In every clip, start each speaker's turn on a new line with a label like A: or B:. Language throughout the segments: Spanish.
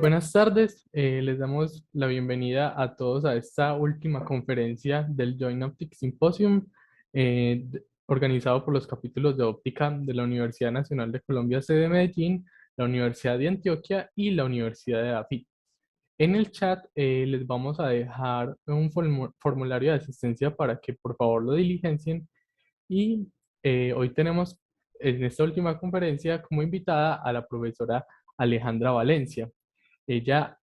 A: buenas tardes. Les damos la bienvenida a todos a esta última conferencia del Joint Optics Symposium, organizado por los capítulos de óptica de la Universidad Nacional de Colombia, sede de Medellín, la Universidad de Antioquia y la Universidad de AFIT. En el chat les vamos a dejar un formulario de asistencia para que por favor lo diligencien. Y hoy tenemos en esta última conferencia como invitada a la profesora Alejandra Valencia. Ella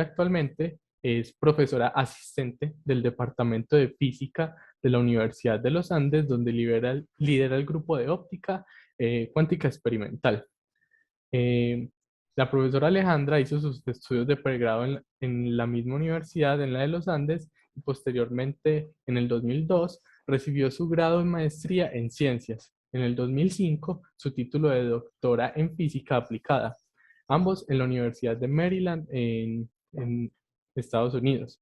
A: actualmente es profesora asistente del Departamento de Física de la Universidad de los Andes, donde lidera el grupo de óptica cuántica experimental. Eh, la profesora Alejandra hizo sus estudios de pregrado en la misma universidad, en la de los Andes, y posteriormente, en el 2002, recibió su grado en maestría en ciencias. En el 2005, su título de doctora en física aplicada, ambos en la Universidad de Maryland en Estados Unidos.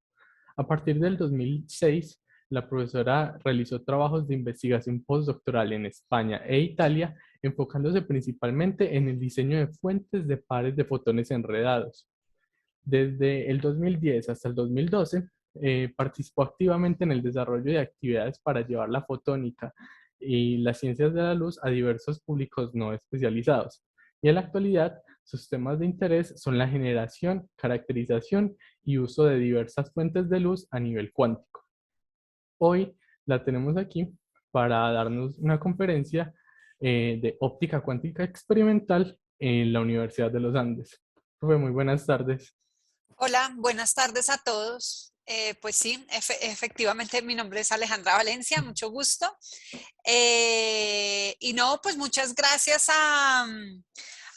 A: A partir del 2006, la profesora realizó trabajos de investigación postdoctoral en España e Italia, enfocándose principalmente en el diseño de fuentes de pares de fotones enredados. Desde el 2010 hasta el 2012, participó activamente en el desarrollo de actividades para llevar la fotónica y las ciencias de la luz a diversos públicos no especializados. Y en la actualidad, sus temas de interés son la generación, caracterización y uso de diversas fuentes de luz a nivel cuántico. Hoy la tenemos aquí para darnos una conferencia de óptica cuántica experimental en la Universidad de los Andes. Profe, muy buenas tardes.
B: Hola, buenas tardes a todos. Pues sí, efectivamente mi nombre es Alejandra Valencia, mucho gusto. Y no, pues muchas gracias a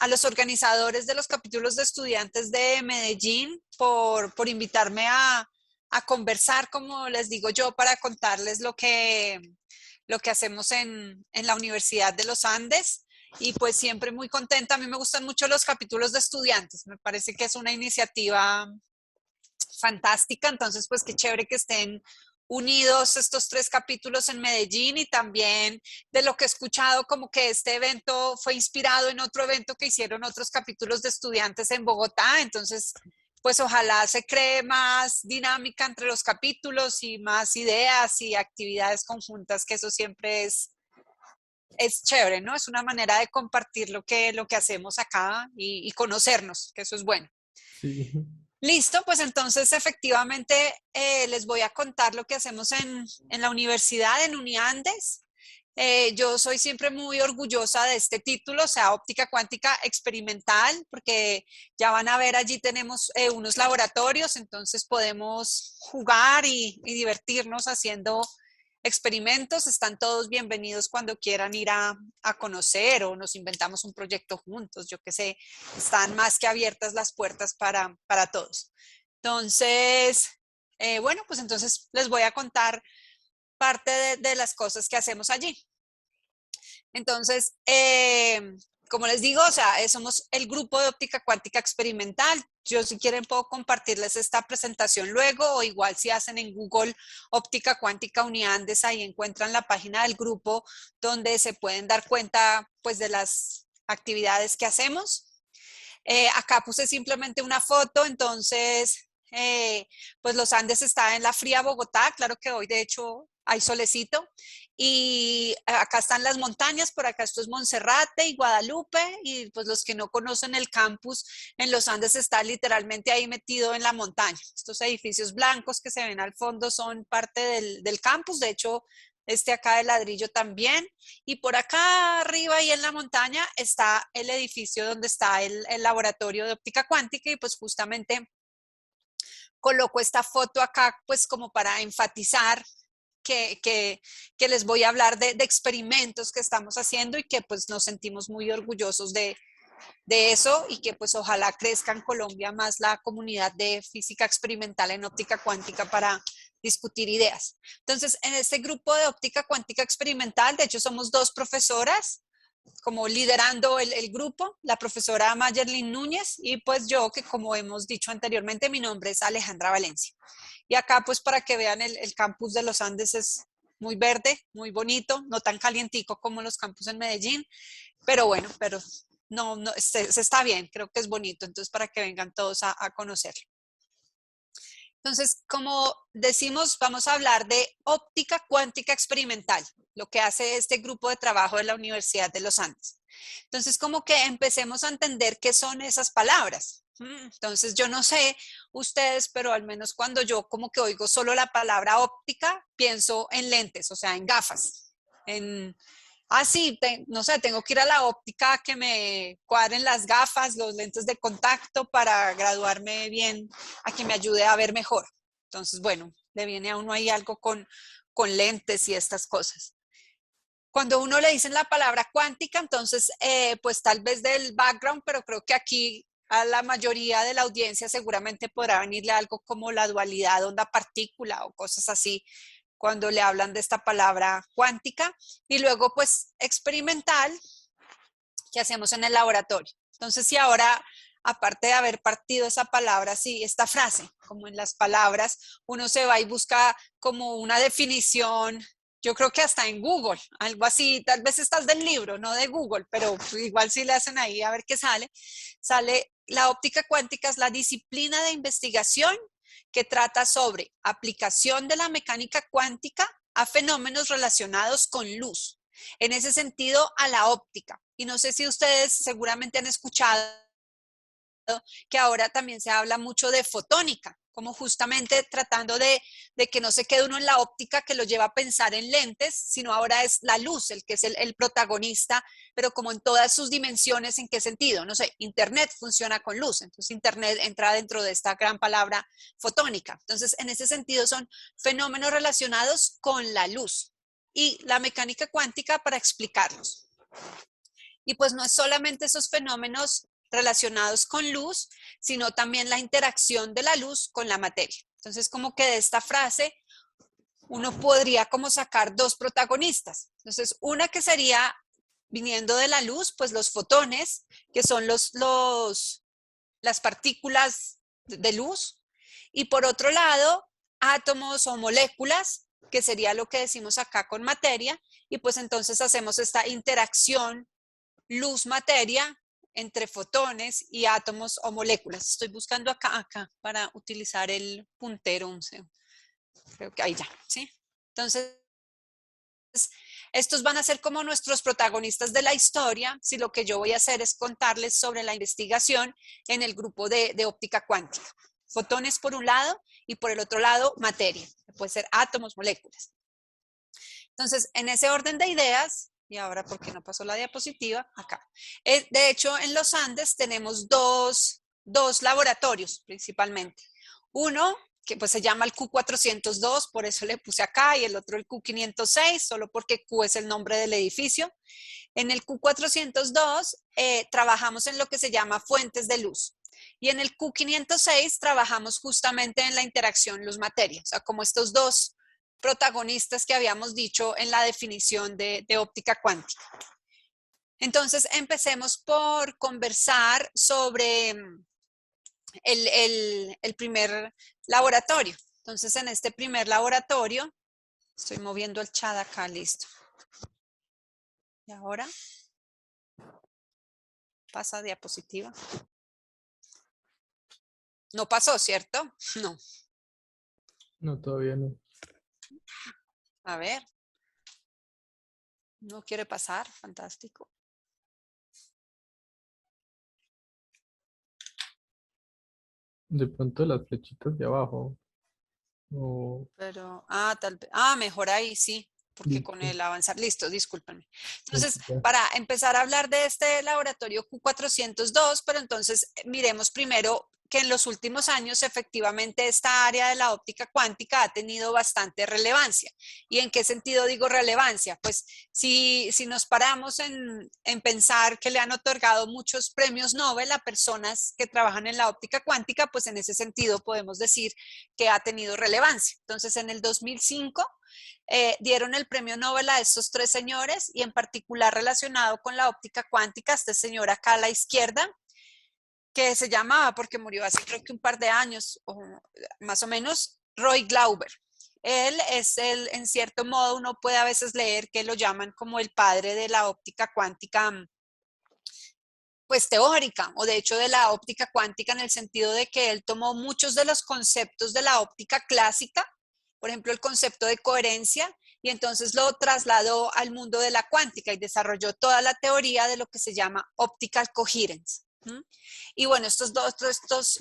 B: los organizadores de los capítulos de estudiantes de Medellín por invitarme a conversar, como les digo yo, para contarles lo que hacemos en la Universidad de los Andes. Y pues siempre muy contenta. A mí me gustan mucho los capítulos de estudiantes. Me parece que es una iniciativa fantástica. Entonces, pues qué chévere que estén unidos estos tres capítulos en Medellín, y también de lo que he escuchado, como que este evento fue inspirado en otro evento que hicieron otros capítulos de estudiantes en Bogotá. Entonces, pues ojalá se cree más dinámica entre los capítulos y más ideas y actividades conjuntas, que eso siempre es chévere, ¿no? Es una manera de compartir lo que hacemos acá y conocernos, que eso es bueno.
A: Sí.
B: Listo, pues entonces efectivamente les voy a contar lo que hacemos en la universidad, en Uniandes. Yo soy siempre muy orgullosa de este título, o sea, óptica cuántica experimental, porque ya van a ver, allí tenemos unos laboratorios, entonces podemos jugar y divertirnos haciendo experimentos. Están todos bienvenidos cuando quieran ir a conocer, o nos inventamos un proyecto juntos, yo qué sé, están más que abiertas las puertas para todos. Entonces, bueno, pues entonces les voy a contar parte de las cosas que hacemos allí. Entonces, como les digo, o sea, somos el grupo de óptica cuántica experimental. Yo, si quieren, puedo compartirles esta presentación luego, o igual si hacen en Google óptica cuántica Uniandes, ahí encuentran la página del grupo donde se pueden dar cuenta, pues, de las actividades que hacemos. Acá puse simplemente una foto. Entonces, pues los Andes está en la fría Bogotá. Claro que hoy de hecho hay solecito, y acá están las montañas. Por acá esto es Monserrate y Guadalupe, y pues los que no conocen el campus en los Andes está literalmente ahí metido en la montaña. Estos edificios blancos que se ven al fondo son parte del campus. De hecho, este acá de ladrillo también. Y por acá arriba y en la montaña está el edificio donde está el laboratorio de óptica cuántica, y pues justamente coloco esta foto acá pues como para enfatizar que les voy a hablar de experimentos que estamos haciendo, y que pues nos sentimos muy orgullosos de eso, y que pues ojalá crezca en Colombia más la comunidad de física experimental en óptica cuántica para discutir ideas. Entonces, en este grupo de óptica cuántica experimental, de hecho somos dos profesoras como liderando el grupo, la profesora Mayerlin Núñez, y pues yo, que como hemos dicho anteriormente, mi nombre es Alejandra Valencia. Y acá pues para que vean el campus de los Andes es muy verde, muy bonito, no tan calientico como los campus en Medellín, pero bueno, pero no, no, se está bien, creo que es bonito, entonces para que vengan todos a conocerlo. Entonces, como decimos, vamos a hablar de óptica cuántica experimental, lo que hace este grupo de trabajo de la Universidad de los Andes. Entonces, como que empecemos a entender qué son esas palabras. Entonces, yo no sé ustedes, pero al menos cuando yo como que oigo solo la palabra óptica, pienso en lentes, o sea, en gafas, en sí, no sé, tengo que ir a la óptica a que me cuadren las gafas, los lentes de contacto para graduarme bien, a que me ayude a ver mejor. Entonces, bueno, le viene a uno ahí algo con lentes y estas cosas. Cuando uno le dicen la palabra cuántica, entonces, pues tal vez del background, pero creo que aquí a la mayoría de la audiencia seguramente podrá venirle algo como la dualidad onda-partícula o cosas así cuando le hablan de esta palabra cuántica, y luego pues experimental que hacemos en el laboratorio. Entonces, si ahora, aparte de haber partido esa palabra, sí, esta frase, como en las palabras, uno se va y busca como una definición, yo creo que hasta en Google, algo así, tal vez estás del libro, no de Google, pero igual si le hacen ahí a ver qué sale, sale la óptica cuántica es la disciplina de investigación que trata sobre aplicación de la mecánica cuántica a fenómenos relacionados con luz. En ese sentido, a la óptica. Y no sé si ustedes seguramente han escuchado que ahora también se habla mucho de fotónica, como justamente tratando de que no se quede uno en la óptica que lo lleva a pensar en lentes, sino ahora es la luz el que es el protagonista, pero como en todas sus dimensiones, ¿en qué sentido? No sé, Internet funciona con luz, entonces Internet entra dentro de esta gran palabra fotónica. Entonces, en ese sentido son fenómenos relacionados con la luz y la mecánica cuántica para explicarlos. Y pues no es solamente esos fenómenos relacionados con luz, sino también la interacción de la luz con la materia. Entonces, como que de esta frase uno podría como sacar dos protagonistas. Entonces, una que sería viniendo de la luz, pues los fotones, que son las partículas de luz, y por otro lado, átomos o moléculas, que sería lo que decimos acá con materia, y pues entonces hacemos esta interacción luz-materia entre fotones y átomos o moléculas. Estoy buscando acá para utilizar el puntero. Creo que ahí ya, ¿sí? Entonces, estos van a ser como nuestros protagonistas de la historia, si lo que yo voy a hacer es contarles sobre la investigación en el grupo de óptica cuántica. Fotones por un lado y por el otro lado materia. Puede ser átomos, moléculas. Entonces, en ese orden de ideas, y ahora, ¿por qué no pasó la diapositiva? Acá. De hecho, en los Andes tenemos dos laboratorios principalmente. Uno que pues se llama el Q402, por eso le puse acá, y el otro el Q506, solo porque Q es el nombre del edificio. En el Q402 trabajamos en lo que se llama fuentes de luz. Y en el Q506 trabajamos justamente en la interacción luz-materia, o sea, como estos dos protagonistas que habíamos dicho en la definición de óptica cuántica. Entonces, empecemos por conversar sobre el primer laboratorio. Entonces, en este primer laboratorio, estoy moviendo el chat acá, listo. Y ahora, pasa diapositiva. No pasó, ¿cierto? No.
A: No, todavía no.
B: A ver. No quiere pasar, fantástico.
A: De pronto las flechitas de abajo. O
B: Pero, tal vez, mejor ahí sí, porque con
A: listo.
B: el avanzar, listo, discúlpenme. Entonces,
A: Aquí ya.
B: para empezar a hablar de este laboratorio Q402, pero entonces miremos primero que en los últimos años efectivamente esta área de la óptica cuántica ha tenido bastante relevancia. ¿Y en qué sentido digo relevancia? Pues si nos paramos en pensar que le han otorgado muchos premios Nobel a personas que trabajan en la óptica cuántica, pues en ese sentido podemos decir que ha tenido relevancia. Entonces, en el 2005 dieron el premio Nobel a estos tres señores y en particular relacionado con la óptica cuántica, este señor acá a la izquierda, que se llamaba, porque murió hace creo que un par de años, o más o menos, Roy Glauber. Él es en cierto modo, uno puede a veces leer que lo llaman como el padre de la óptica cuántica pues teórica, o de hecho de la óptica cuántica, en el sentido de que él tomó muchos de los conceptos de la óptica clásica, por ejemplo el concepto de coherencia, y entonces lo trasladó al mundo de la cuántica y desarrolló toda la teoría de lo que se llama optical coherence. Y bueno, estos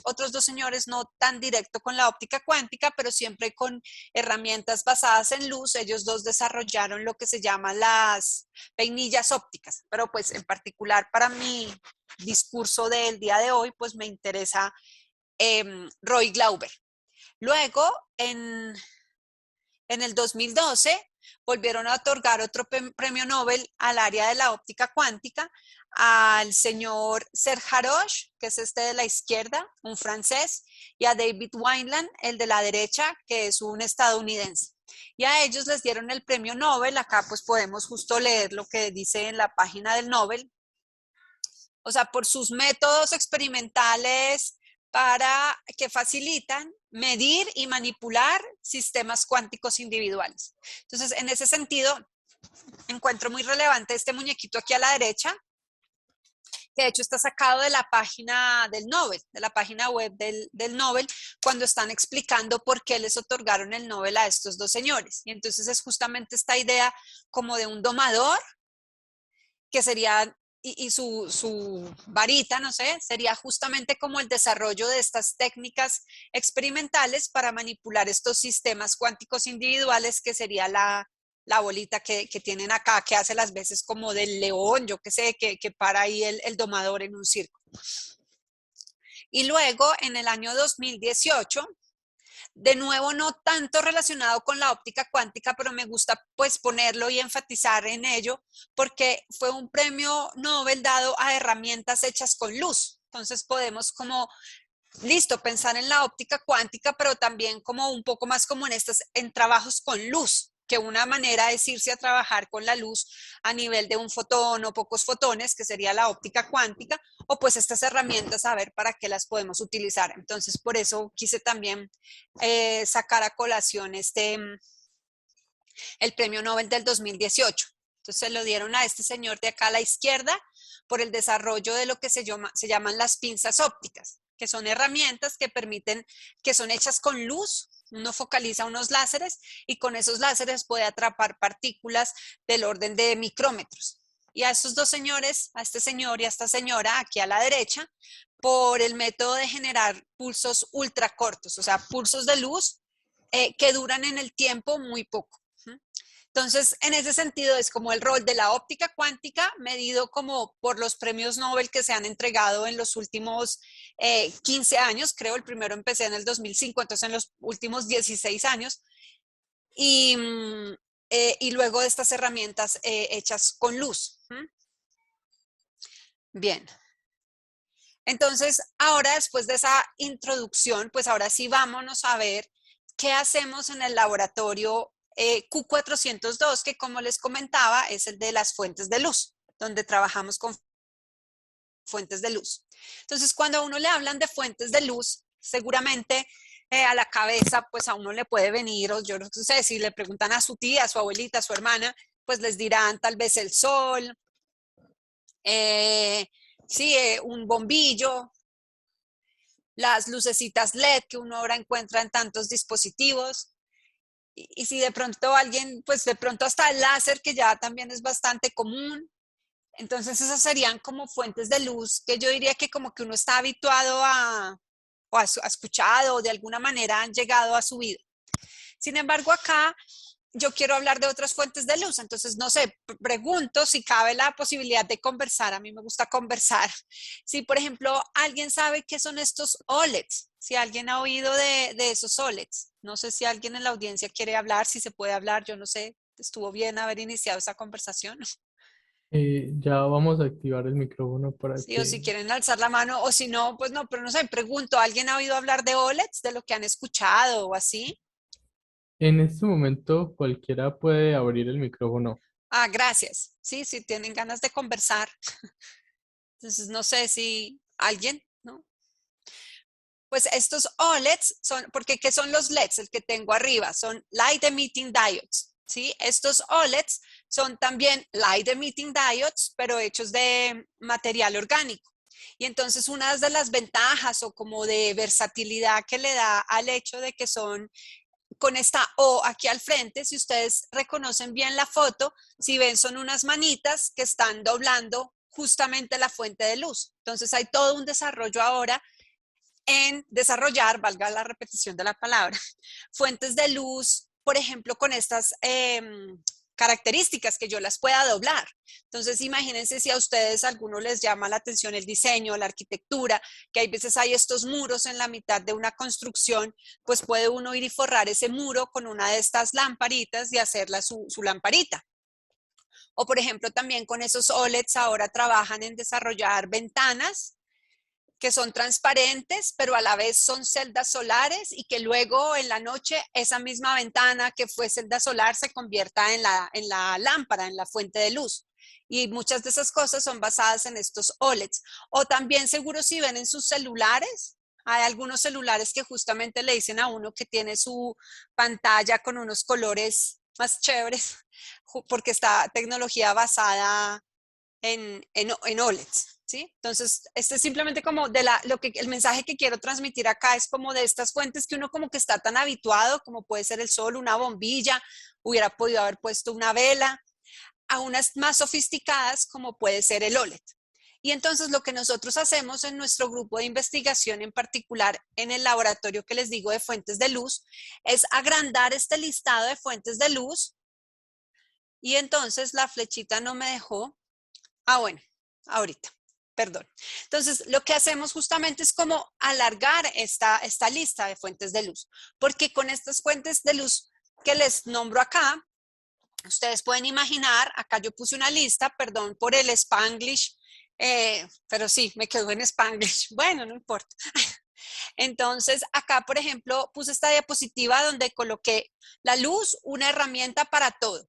B: otros dos señores no tan directo con la óptica cuántica, pero siempre con herramientas basadas en luz, ellos dos desarrollaron lo que se llaman las peinillas ópticas, pero pues en particular para mi discurso del día de hoy, pues me interesa Roy Glauber. Luego, en el 2012, volvieron a otorgar otro premio Nobel al área de la óptica cuántica al señor Serge Haroche, que es este de la izquierda, un francés, y a David Wineland, el de la derecha, que es un estadounidense. Y a ellos les dieron el premio Nobel. Acá pues podemos justo leer lo que dice en la página del Nobel. O sea, por sus métodos experimentales para que facilitan medir y manipular sistemas cuánticos individuales. Entonces, en ese sentido, encuentro muy relevante este muñequito aquí a la derecha, que de hecho está sacado de la página del Nobel, de la página web del Nobel, cuando están explicando por qué les otorgaron el Nobel a estos dos señores. Y entonces es justamente esta idea como de un domador, que sería, y su varita, no sé, sería justamente como el desarrollo de estas técnicas experimentales para manipular estos sistemas cuánticos individuales, que sería la bolita que tienen acá, que hace las veces como del león, yo qué sé, que para ahí el domador en un circo. Y luego, en el año 2018, de nuevo no tanto relacionado con la óptica cuántica, pero me gusta pues ponerlo y enfatizar en ello, porque fue un premio Nobel dado a herramientas hechas con luz. Entonces podemos como listo, pensar en la óptica cuántica, pero también como un poco más como en trabajos con luz, que una manera es irse a trabajar con la luz a nivel de un fotón o pocos fotones, que sería la óptica cuántica, o pues estas herramientas, a ver para qué las podemos utilizar. Entonces, por eso quise también sacar a colación el premio Nobel del 2018. Entonces, se lo dieron a este señor de acá a la izquierda por el desarrollo de lo que se llaman las pinzas ópticas, que son herramientas que permiten, que son hechas con luz. Uno focaliza unos láseres y con esos láseres puede atrapar partículas del orden de micrómetros. Y a estos dos señores, a este señor y a esta señora, aquí a la derecha, por el método de generar pulsos ultracortos, o sea, pulsos de luz que duran en el tiempo muy poco. Entonces, en ese sentido, es como el rol de la óptica cuántica medido como por los premios Nobel que se han entregado en los últimos 15 años. Creo, el primero empecé en el 2005, entonces en los últimos 16 años. Y, y luego de estas herramientas hechas con luz. Bien. Entonces, ahora después de esa introducción, pues ahora sí vámonos a ver qué hacemos en el laboratorio Q402, que como les comentaba es el de las fuentes de luz, donde trabajamos con fuentes de luz. Entonces, cuando a uno le hablan de fuentes de luz, seguramente a la cabeza, pues a uno le puede venir, o yo no sé, si le preguntan a su tía, a su abuelita, a su hermana, pues les dirán tal vez el sol, sí, un bombillo, las lucecitas LED que uno ahora encuentra en tantos dispositivos. Y si de pronto alguien, pues de pronto hasta el láser, que ya también es bastante común. Entonces esas serían como fuentes de luz que yo diría que como que uno está habituado o ha escuchado o de alguna manera han llegado a su vida. Sin embargo, acá yo quiero hablar de otras fuentes de luz. Entonces, no sé, pregunto si cabe la posibilidad de conversar. A mí me gusta conversar. Si, por ejemplo, alguien sabe qué son estos OLEDs, si alguien ha oído de esos OLEDs. No sé si alguien en la audiencia quiere hablar, si se puede hablar, yo no sé. Estuvo bien haber iniciado esa conversación.
A: Ya vamos a activar el micrófono para
B: Sí, o
A: que
B: si quieren alzar la mano, o si no, pues no, pero no sé, pregunto, ¿alguien ha oído hablar de OLEDs, de lo que han escuchado o así?
A: en este momento cualquiera puede abrir el micrófono.
B: Ah, gracias. Sí, si tienen ganas de conversar. Entonces, no sé si alguien, ¿no? Pues estos OLEDs son, porque ¿qué son los LEDs? El que tengo arriba, son Light Emitting Diodes, ¿sí? Estos OLEDs son también Light Emitting Diodes, pero hechos de material orgánico. Y entonces una de las ventajas o como de versatilidad que le da al hecho de que son con esta O aquí al frente, si ustedes reconocen bien la foto, si ven son unas manitas que están doblando justamente la fuente de luz. Entonces hay todo un desarrollo ahora en desarrollar, valga la repetición de la palabra, fuentes de luz, por ejemplo, con estas características que yo las pueda doblar. Entonces, imagínense si a ustedes a alguno les llama la atención el diseño, la arquitectura, que hay veces hay estos muros en la mitad de una construcción, pues puede uno ir y forrar ese muro con una de estas lamparitas y hacerla su lamparita. O, por ejemplo, también con esos OLEDs ahora trabajan en desarrollar ventanas que son transparentes, pero a la vez son celdas solares y que luego en la noche esa misma ventana que fue celda solar se convierta en la lámpara, en la fuente de luz. Y muchas de esas cosas son basadas en estos OLEDs. O también seguro si ven en sus celulares, hay algunos celulares que justamente le dicen a uno que tiene su pantalla con unos colores más chéveres, porque está tecnología basada en OLEDs. ¿Sí? Entonces, este es simplemente como de el mensaje que quiero transmitir acá es como de estas fuentes que uno como que está tan habituado, como puede ser el sol, una bombilla, hubiera podido haber puesto una vela, a unas más sofisticadas como puede ser el OLED. Y entonces lo que nosotros hacemos en nuestro grupo de investigación, en particular en el laboratorio que les digo de fuentes de luz, es agrandar este listado de fuentes de luz. Y entonces la flechita no me dejó. Bueno, ahorita. Perdón. Entonces, lo que hacemos justamente es como alargar esta lista de fuentes de luz, porque con estas fuentes de luz que les nombro acá, ustedes pueden imaginar, acá yo puse una lista, perdón por el Spanglish, pero sí, me quedo en Spanglish. Bueno, no importa. Entonces, acá, por ejemplo, puse esta diapositiva donde coloqué la luz, una herramienta para todo.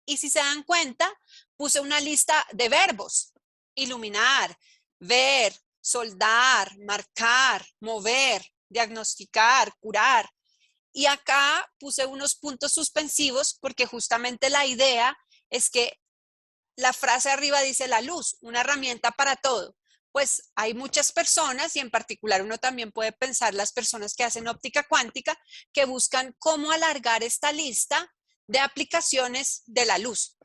B: Y si se dan cuenta, puse una lista de verbos: iluminar, ver, soldar, marcar, mover, diagnosticar, curar. Y acá puse unos puntos suspensivos porque justamente la idea es que la frase arriba dice la luz, una herramienta para todo. Pues hay muchas personas y en particular uno también puede pensar las personas que hacen óptica cuántica que buscan cómo alargar esta lista de aplicaciones de la luz.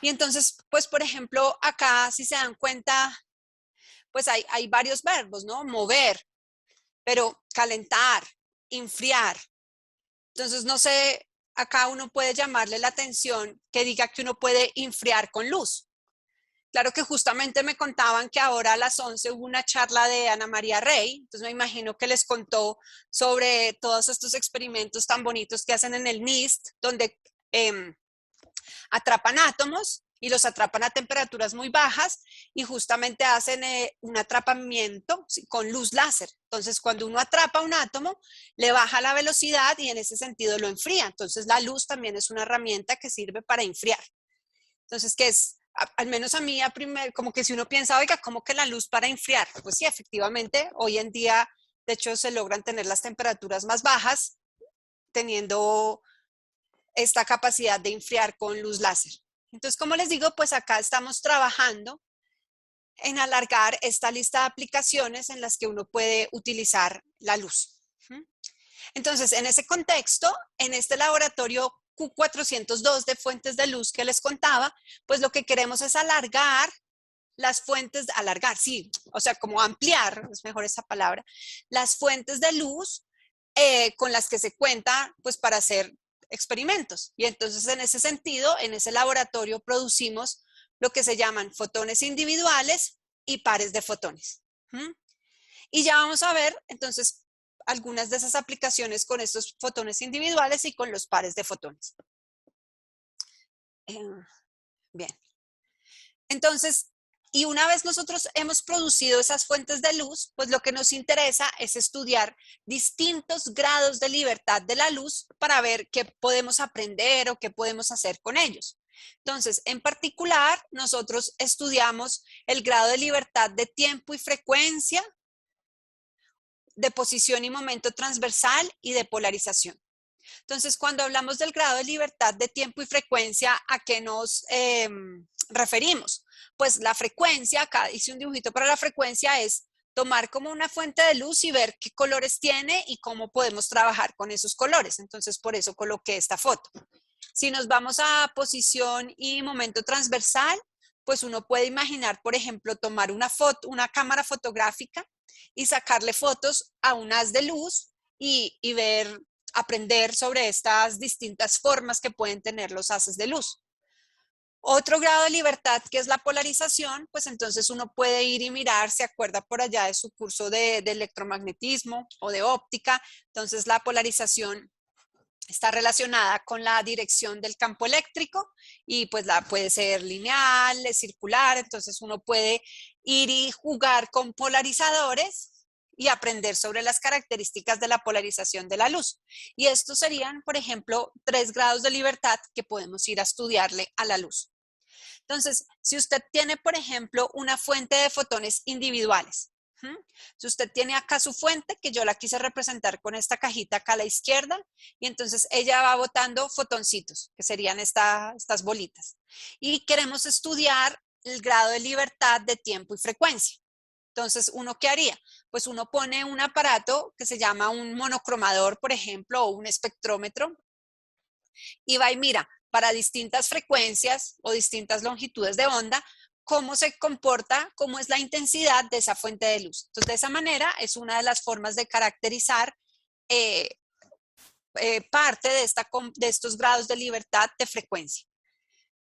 B: Y entonces, pues por ejemplo, acá si se dan cuenta, pues hay varios verbos, ¿no? Mover, pero calentar, enfriar. Entonces, no sé, acá uno puede llamarle la atención que diga que uno puede enfriar con luz. Claro que justamente me contaban que ahora a las 11 hubo una charla de Ana María Rey, entonces me imagino que les contó sobre todos estos experimentos tan bonitos que hacen en el NIST, donde atrapan átomos y los atrapan a temperaturas muy bajas y justamente hacen un atrapamiento con luz láser. Entonces, cuando uno atrapa un átomo, le baja la velocidad y en ese sentido lo enfría. Entonces, la luz también es una herramienta que sirve para enfriar. Entonces, ¿qué es? Al menos a mí, como que si uno piensa, oiga, ¿cómo que la luz para enfriar? Pues sí, efectivamente, hoy en día, de hecho, se logran tener las temperaturas más bajas teniendo esta capacidad de enfriar con luz láser. Entonces, como les digo, pues acá estamos trabajando en alargar esta lista de aplicaciones en las que uno puede utilizar la luz. Entonces, en ese contexto, en este laboratorio Q402 de fuentes de luz que les contaba, pues lo que queremos es alargar las fuentes, alargar, sí, o sea, como ampliar, es mejor esa palabra, las fuentes de luz con las que se cuenta, pues para hacer experimentos. Y entonces, en ese sentido, en ese laboratorio producimos lo que se llaman fotones individuales y pares de fotones. Y ya vamos a ver, entonces, algunas de esas aplicaciones con estos fotones individuales y con los pares de fotones. Bien. Entonces, y una vez nosotros hemos producido esas fuentes de luz, pues lo que nos interesa es estudiar distintos grados de libertad de la luz para ver qué podemos aprender o qué podemos hacer con ellos. Entonces, en particular, nosotros estudiamos el grado de libertad de tiempo y frecuencia, de posición y momento transversal y de polarización. Entonces, cuando hablamos del grado de libertad de tiempo y frecuencia, ¿a qué nos referimos? Pues la frecuencia, acá hice un dibujito para la frecuencia, es tomar como una fuente de luz y ver qué colores tiene y cómo podemos trabajar con esos colores. Entonces, por eso coloqué esta foto. Si nos vamos a posición y momento transversal, pues uno puede imaginar, por ejemplo, tomar una foto, una cámara fotográfica y sacarle fotos a un haz de luz y ver, aprender sobre estas distintas formas que pueden tener los haces de luz. Otro grado de libertad que es la polarización, pues entonces uno puede ir y mirar, se acuerda por allá de su curso de electromagnetismo o de óptica, entonces la polarización está relacionada con la dirección del campo eléctrico y pues puede ser lineal, circular, entonces uno puede ir y jugar con polarizadores y aprender sobre las características de la polarización de la luz. Y estos serían, por ejemplo, 3 grados de libertad que podemos ir a estudiarle a la luz. Entonces, si usted tiene, por ejemplo, una fuente de fotones individuales, si usted tiene acá su fuente, que yo la quise representar con esta cajita acá a la izquierda, y entonces ella va botando fotoncitos, que serían estas bolitas. Y queremos estudiar el grado de libertad de tiempo y frecuencia. Entonces, ¿uno qué haría? Pues uno pone un aparato que se llama un monocromador, por ejemplo, o un espectrómetro, y va y mira para distintas frecuencias o distintas longitudes de onda, cómo se comporta, cómo es la intensidad de esa fuente de luz. Entonces, de esa manera es una de las formas de caracterizar eh, parte de estos grados de libertad de frecuencia.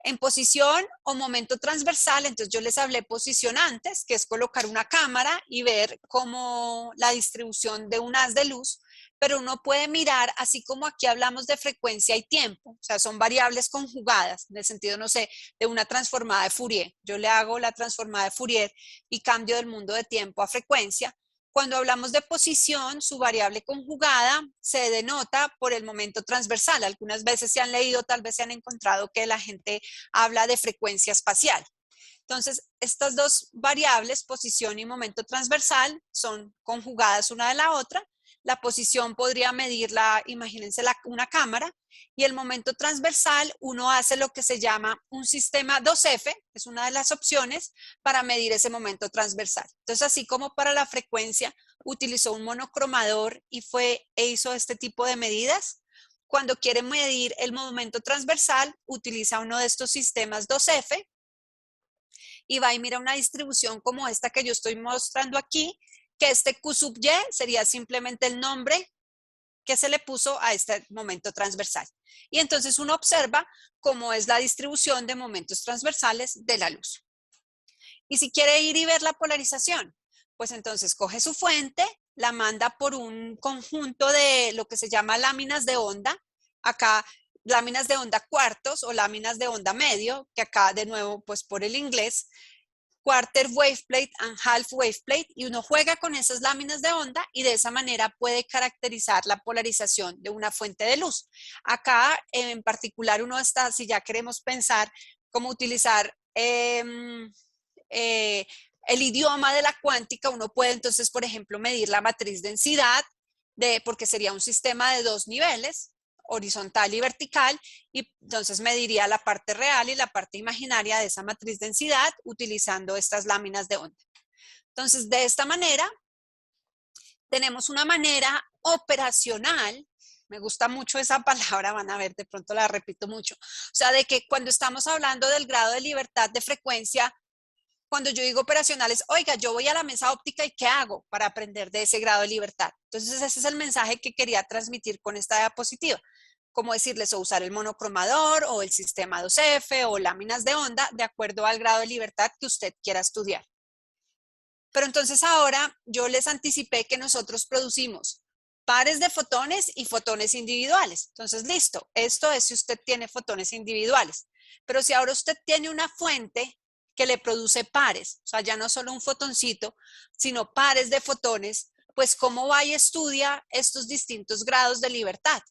B: En posición o momento transversal, entonces yo les hablé posición antes, que es colocar una cámara y ver cómo la distribución de un haz de luz, pero uno puede mirar, así como aquí hablamos de frecuencia y tiempo, o sea, son variables conjugadas, en el sentido, no sé, de una transformada de Fourier. Yo le hago la transformada de Fourier y cambio del mundo de tiempo a frecuencia. Cuando hablamos de posición, su variable conjugada se denota por el momento transversal. Algunas veces se han leído, tal vez se han encontrado que la gente habla de frecuencia espacial. Entonces, estas dos variables, posición y momento transversal, son conjugadas una de la otra. La posición podría medirla, imagínense una cámara, y el momento transversal uno hace lo que se llama un sistema 2F, es una de las opciones para medir ese momento transversal. Entonces, así como para la frecuencia utilizó un monocromador y hizo este tipo de medidas, cuando quiere medir el momento transversal, utiliza uno de estos sistemas 2F y va y mira una distribución como esta que yo estoy mostrando aquí, que este Q sub Y sería simplemente el nombre que se le puso a este momento transversal. Y entonces uno observa cómo es la distribución de momentos transversales de la luz. Y si quiere ir y ver la polarización, pues entonces coge su fuente, la manda por un conjunto de lo que se llama láminas de onda. Acá láminas de onda cuartos o láminas de onda medio, que acá de nuevo pues por el inglés, quarter wave plate and half wave plate, y uno juega con esas láminas de onda y de esa manera puede caracterizar la polarización de una fuente de luz. Acá en particular uno está, si ya queremos pensar cómo utilizar el idioma de la cuántica, uno puede entonces, por ejemplo, medir la matriz densidad, porque sería un sistema de 2 niveles, horizontal y vertical, y entonces mediría la parte real y la parte imaginaria de esa matriz densidad utilizando estas láminas de onda. Entonces, de esta manera, tenemos una manera operacional, me gusta mucho esa palabra, van a ver, de pronto la repito mucho, o sea, de que cuando estamos hablando del grado de libertad de frecuencia, cuando yo digo operacionales, oiga, yo voy a la mesa óptica y ¿qué hago para aprender de ese grado de libertad? Entonces ese es el mensaje que quería transmitir con esta diapositiva. Como decirles, o usar el monocromador o el sistema 2F o láminas de onda de acuerdo al grado de libertad que usted quiera estudiar. Pero entonces ahora yo les anticipé que nosotros producimos pares de fotones y fotones individuales. Entonces, listo, esto es si usted tiene fotones individuales. Pero si ahora usted tiene una fuente que le produce pares, o sea, ya no solo un fotoncito, sino pares de fotones, pues cómo va y estudia estos distintos grados de libertad.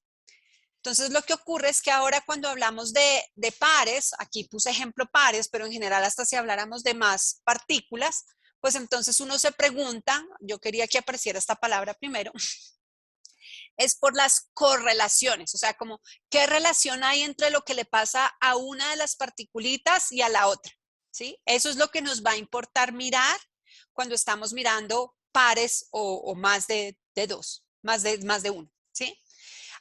B: Entonces, lo que ocurre es que ahora cuando hablamos de pares, aquí puse ejemplo pares, pero en general hasta si habláramos de más partículas, pues entonces uno se pregunta, yo quería que apareciera esta palabra primero, es por las correlaciones, o sea, como qué relación hay entre lo que le pasa a una de las particulitas y a la otra, ¿sí? Eso es lo que nos va a importar mirar cuando estamos mirando pares o más de dos, más de uno, ¿sí?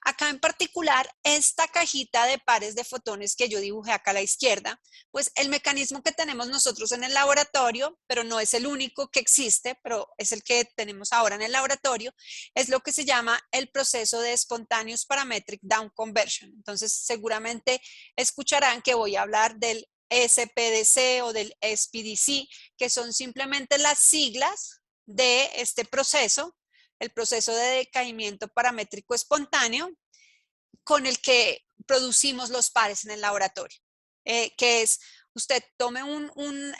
B: Acá en particular, esta cajita de pares de fotones que yo dibujé acá a la izquierda, pues el mecanismo que tenemos nosotros en el laboratorio, pero no es el único que existe, pero es el que tenemos ahora en el laboratorio, es lo que se llama el proceso de Spontaneous Parametric Down Conversion. Entonces, seguramente escucharán que voy a hablar del SPDC o del SPDC, que son simplemente las siglas de este proceso, el proceso de decaimiento paramétrico espontáneo con el que producimos los pares en el laboratorio, que es, usted tome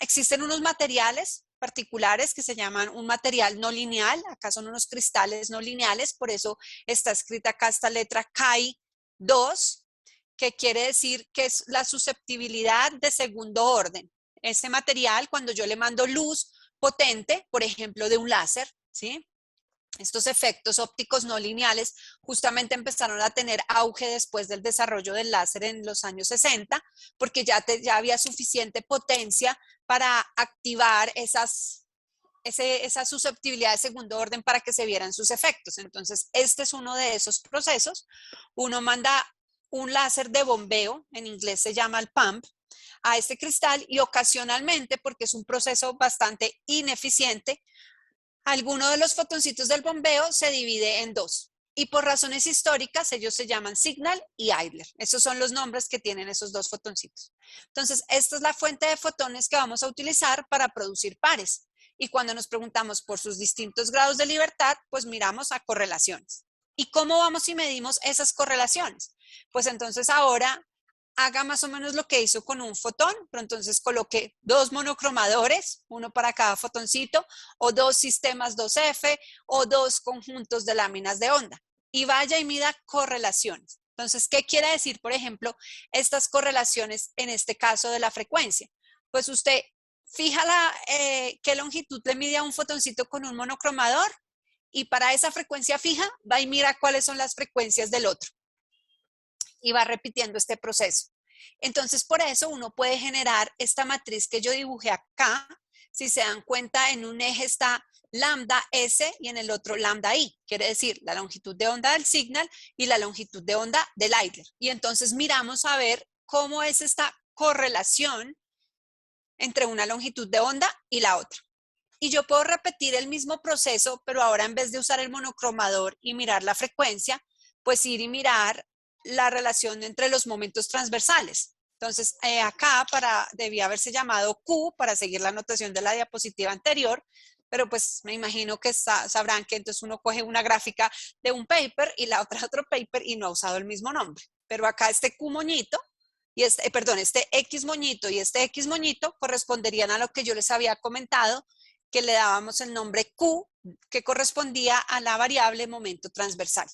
B: existen unos materiales particulares que se llaman un material no lineal, acá son unos cristales no lineales, por eso está escrita acá esta letra Chi2, que quiere decir que es la susceptibilidad de segundo orden. Este material, cuando yo le mando luz potente, por ejemplo, de un láser, ¿sí? Estos efectos ópticos no lineales justamente empezaron a tener auge después del desarrollo del láser en los años 60, porque ya había suficiente potencia para activar esa susceptibilidad de segundo orden para que se vieran sus efectos. Entonces, este es uno de esos procesos. Uno manda un láser de bombeo, en inglés se llama el pump, a este cristal y ocasionalmente, porque es un proceso bastante ineficiente, alguno de los fotoncitos del bombeo se divide en dos. Y por razones históricas, ellos se llaman Signal y Idler. Esos son los nombres que tienen esos dos fotoncitos. Entonces, esta es la fuente de fotones que vamos a utilizar para producir pares. Y cuando nos preguntamos por sus distintos grados de libertad, pues miramos a correlaciones. ¿Y cómo vamos y medimos esas correlaciones? Pues entonces ahora haga más o menos lo que hizo con un fotón, pero entonces coloque dos monocromadores, uno para cada fotoncito, o dos sistemas 2F, o dos conjuntos de láminas de onda, y vaya y mida correlaciones. Entonces, ¿qué quiere decir, por ejemplo, estas correlaciones en este caso de la frecuencia? Pues usted fija qué longitud le mide a un fotoncito con un monocromador, y para esa frecuencia fija, va y mira cuáles son las frecuencias del otro y va repitiendo este proceso. Entonces, por eso uno puede generar esta matriz que yo dibujé acá. Si se dan cuenta, en un eje está lambda S y en el otro lambda I. Quiere decir la longitud de onda del Signal y la longitud de onda del Idler. Y entonces miramos a ver cómo es esta correlación entre una longitud de onda y la otra. Y yo puedo repetir el mismo proceso, pero ahora en vez de usar el monocromador y mirar la frecuencia, pues ir y mirar la relación entre los momentos transversales. Entonces, acá debía haberse llamado Q para seguir la notación de la diapositiva anterior, pero pues me imagino que sabrán que entonces uno coge una gráfica de un paper y la otra de otro paper y no ha usado el mismo nombre. Pero acá este Q moñito, y este X moñito y este X moñito corresponderían a lo que yo les había comentado, que le dábamos el nombre Q, que correspondía a la variable momento transversal.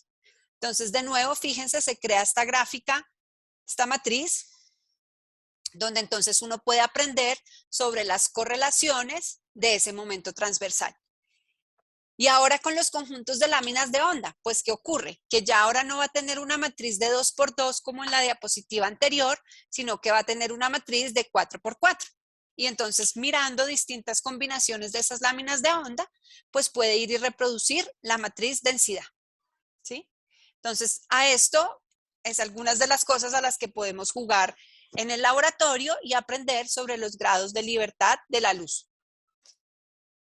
B: Entonces, de nuevo, fíjense, se crea esta gráfica, esta matriz, donde entonces uno puede aprender sobre las correlaciones de ese momento transversal. Y ahora con los conjuntos de láminas de onda, pues ¿qué ocurre? Que ya ahora no va a tener una matriz de 2 por 2 como en la diapositiva anterior, sino que va a tener una matriz de 4 por 4. Y entonces mirando distintas combinaciones de esas láminas de onda, pues puede ir y reproducir la matriz densidad, ¿sí? Entonces, a esto es algunas de las cosas a las que podemos jugar en el laboratorio y aprender sobre los grados de libertad de la luz.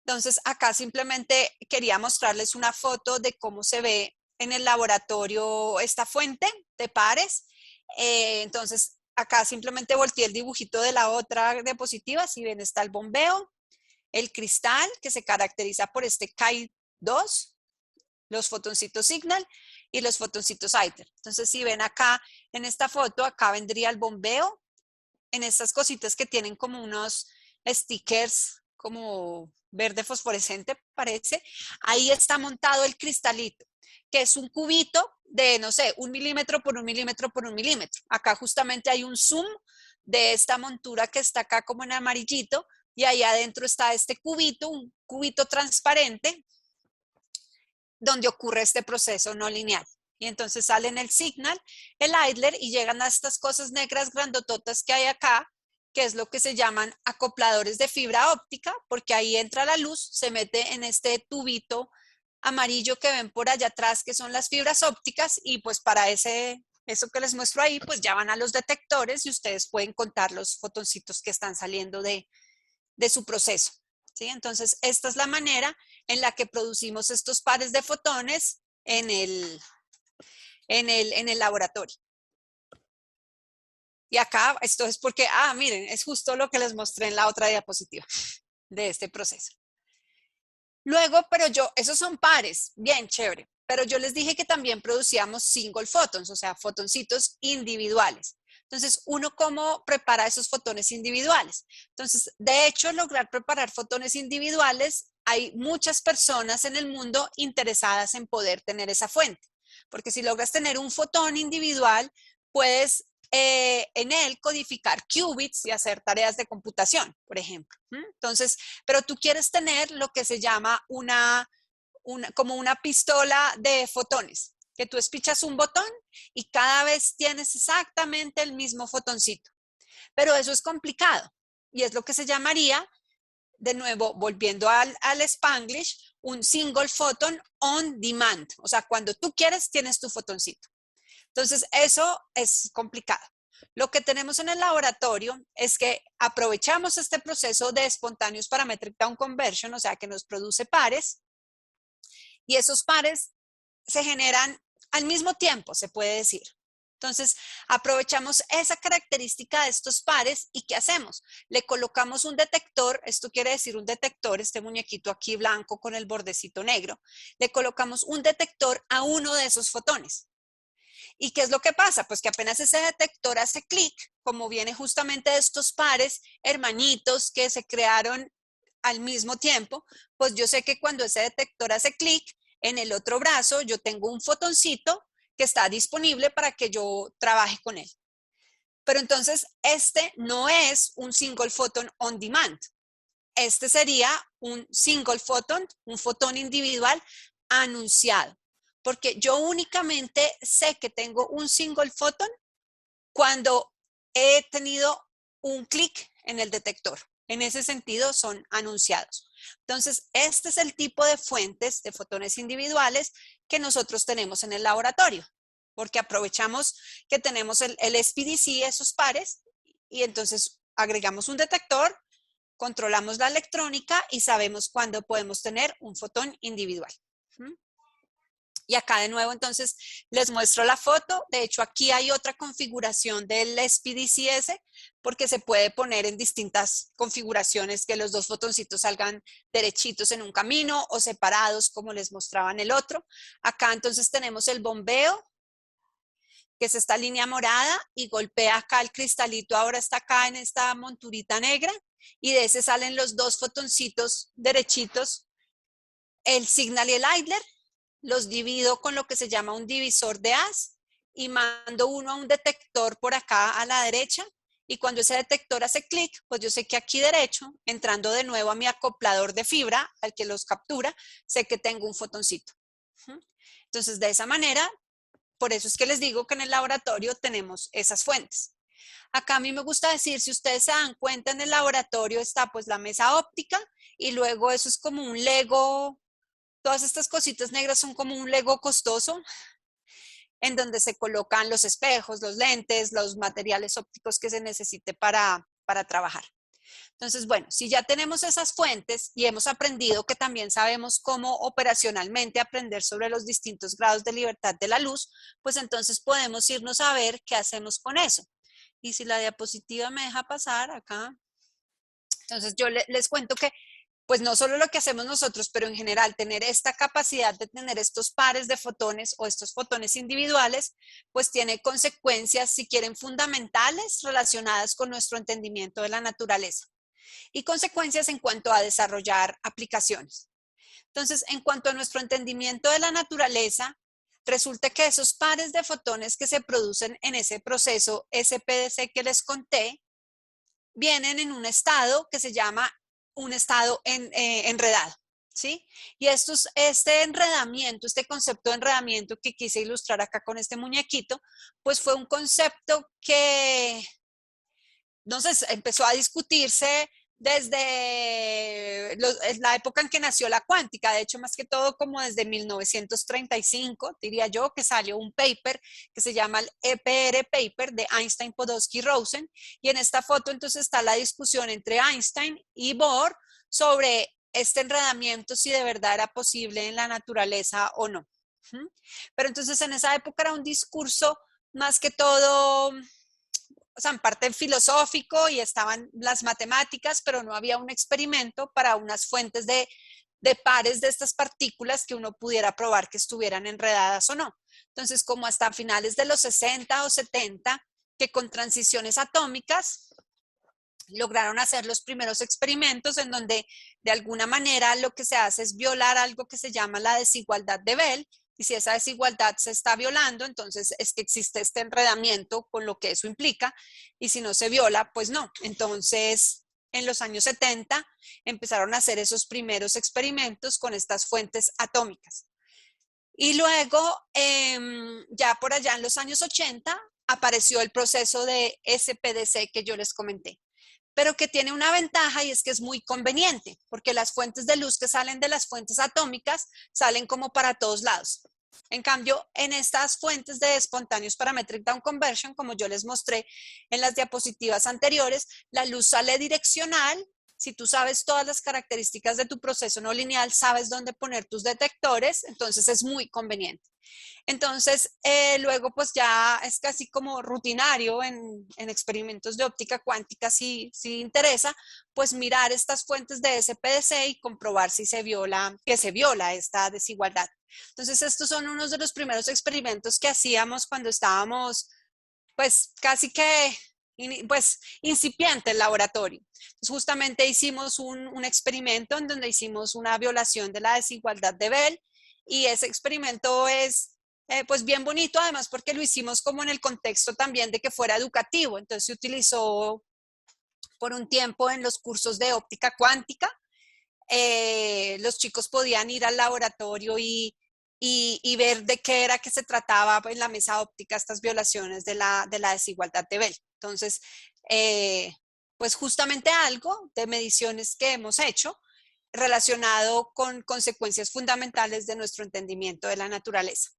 B: Entonces, acá simplemente quería mostrarles una foto de cómo se ve en el laboratorio esta fuente de pares. Entonces, acá simplemente volteé el dibujito de la otra diapositiva. Si ven, está el bombeo, el cristal, que se caracteriza por este Chi2, los fotoncitos Signal y los fotoncitos Idler. Entonces, si ven acá en esta foto, acá vendría el bombeo, en estas cositas que tienen como unos stickers como verde fosforescente, parece. Ahí está montado el cristalito, que es un cubito de, no sé, 1 milímetro por 1 milímetro por 1 milímetro. Acá justamente hay un zoom de esta montura que está acá como en amarillito, y ahí adentro está este cubito, un cubito transparente, donde ocurre este proceso no lineal. Y entonces salen el Signal, el Idler y llegan a estas cosas negras grandototas que hay acá, que es lo que se llaman acopladores de fibra óptica, porque ahí entra la luz, se mete en este tubito amarillo que ven por allá atrás, que son las fibras ópticas, y pues para eso que les muestro ahí, pues ya van a los detectores y ustedes pueden contar los fotoncitos que están saliendo de su proceso. ¿Sí? Entonces, esta es la manera en la que producimos estos pares de fotones en el laboratorio. Y acá, esto es porque, miren, es justo lo que les mostré en la otra diapositiva de este proceso. Luego, esos son pares, bien chévere, pero yo les dije que también producíamos single photons, o sea, fotoncitos individuales. Entonces, ¿uno cómo prepara esos fotones individuales? Entonces, de hecho, lograr preparar fotones individuales, hay muchas personas en el mundo interesadas en poder tener esa fuente, porque si logras tener un fotón individual, puedes en él codificar qubits y hacer tareas de computación, por ejemplo. Entonces, pero tú quieres tener lo que se llama como una pistola de fotones, que tú espichas un botón y cada vez tienes exactamente el mismo fotoncito. Pero eso es complicado y es lo que se llamaría, de nuevo, volviendo al Spanglish, un single photon on demand. O sea, cuando tú quieres, tienes tu fotoncito. Entonces, eso es complicado. Lo que tenemos en el laboratorio es que aprovechamos este proceso de Spontaneous Parametric Down Conversion, o sea, que nos produce pares, y esos pares se generan al mismo tiempo, se puede decir. Entonces, aprovechamos esa característica de estos pares y ¿qué hacemos? Le colocamos un detector, esto quiere decir un detector, este muñequito aquí blanco con el bordecito negro, le colocamos un detector a uno de esos fotones. ¿Y qué es lo que pasa? Pues que apenas ese detector hace clic, como viene justamente de estos pares hermanitos que se crearon al mismo tiempo, pues yo sé que cuando ese detector hace clic, en el otro brazo yo tengo un fotoncito que está disponible para que yo trabaje con él. Pero entonces este no es un single photon on demand. Este sería un single photon, un fotón individual anunciado. Porque yo únicamente sé que tengo un single photon cuando he tenido un clic en el detector. En ese sentido son anunciados. Entonces, este es el tipo de fuentes de fotones individuales que nosotros tenemos en el laboratorio, porque aprovechamos que tenemos el SPDC, esos pares, y entonces agregamos un detector, controlamos la electrónica y sabemos cuándo podemos tener un fotón individual. Y acá de nuevo entonces les muestro la foto. De hecho aquí hay otra configuración del SPDCS porque se puede poner en distintas configuraciones que los dos fotoncitos salgan derechitos en un camino o separados como les mostraba en el otro. Acá entonces tenemos el bombeo, que es esta línea morada y golpea acá el cristalito, ahora está acá en esta monturita negra y de ese salen los dos fotoncitos derechitos, el Signal y el Idler. Los divido con lo que se llama un divisor de haz y mando uno a un detector por acá a la derecha y cuando ese detector hace clic, pues yo sé que aquí derecho, entrando de nuevo a mi acoplador de fibra, al que los captura, sé que tengo un fotoncito. Entonces, de esa manera, por eso es que les digo que en el laboratorio tenemos esas fuentes. Acá a mí me gusta decir, si ustedes se dan cuenta, en el laboratorio está pues la mesa óptica y luego eso es como un Lego. Todas estas cositas negras son como un Lego costoso en donde se colocan los espejos, los lentes, los materiales ópticos que se necesite para trabajar. Entonces, bueno, si ya tenemos esas fuentes y hemos aprendido que también sabemos cómo operacionalmente aprender sobre los distintos grados de libertad de la luz, pues entonces podemos irnos a ver qué hacemos con eso. Y si la diapositiva me deja pasar acá, entonces yo les cuento que pues no solo lo que hacemos nosotros, pero en general tener esta capacidad de tener estos pares de fotones o estos fotones individuales, pues tiene consecuencias, si quieren, fundamentales relacionadas con nuestro entendimiento de la naturaleza y consecuencias en cuanto a desarrollar aplicaciones. Entonces, en cuanto a nuestro entendimiento de la naturaleza, resulta que esos pares de fotones que se producen en ese proceso SPDC que les conté, vienen en un estado que se llama un estado enredado, ¿sí? Y este enredamiento, este concepto de enredamiento que quise ilustrar acá con este muñequito, pues fue un concepto que, no sé, empezó a discutirse desde la época en que nació la cuántica, de hecho, más que todo como desde 1935, diría yo, que salió un paper que se llama el EPR paper de Einstein, Podolsky, Rosen, y en esta foto entonces está la discusión entre Einstein y Bohr sobre este enredamiento, si de verdad era posible en la naturaleza o no. Pero entonces en esa época era un discurso más que todo, o sea, en parte filosófico, y estaban las matemáticas, pero no había un experimento para unas fuentes de pares de estas partículas que uno pudiera probar que estuvieran enredadas o no. Entonces, como hasta finales de los 60 o 70, que con transiciones atómicas lograron hacer los primeros experimentos en donde de alguna manera lo que se hace es violar algo que se llama la desigualdad de Bell, y si esa desigualdad se está violando, entonces es que existe este enredamiento con lo que eso implica, y si no se viola, pues no. Entonces, en los años 70 empezaron a hacer esos primeros experimentos con estas fuentes atómicas. Y luego, ya por allá en los años 80, apareció el proceso de SPDC que yo les comenté, pero que tiene una ventaja, y es que es muy conveniente, porque las fuentes de luz que salen de las fuentes atómicas salen como para todos lados. En cambio, en estas fuentes de espontáneos parametric down conversion, como yo les mostré en las diapositivas anteriores, la luz sale direccional. Si tú sabes todas las características de tu proceso no lineal, sabes dónde poner tus detectores, entonces es muy conveniente. Entonces, luego pues ya es casi como rutinario en experimentos de óptica cuántica, si interesa, pues mirar estas fuentes de SPDC y comprobar si que se viola esta desigualdad. Entonces, estos son unos de los primeros experimentos que hacíamos cuando estábamos pues casi que pues incipiente el laboratorio. Entonces, justamente hicimos un experimento en donde hicimos una violación de la desigualdad de Bell, y ese experimento es pues bien bonito, además porque lo hicimos como en el contexto también de que fuera educativo. Entonces se utilizó por un tiempo en los cursos de óptica cuántica. Los chicos podían ir al laboratorio y ver de qué era que se trataba en la mesa óptica estas violaciones de la desigualdad de Bell. Entonces, pues justamente algo de mediciones que hemos hecho relacionado con consecuencias fundamentales de nuestro entendimiento de la naturaleza.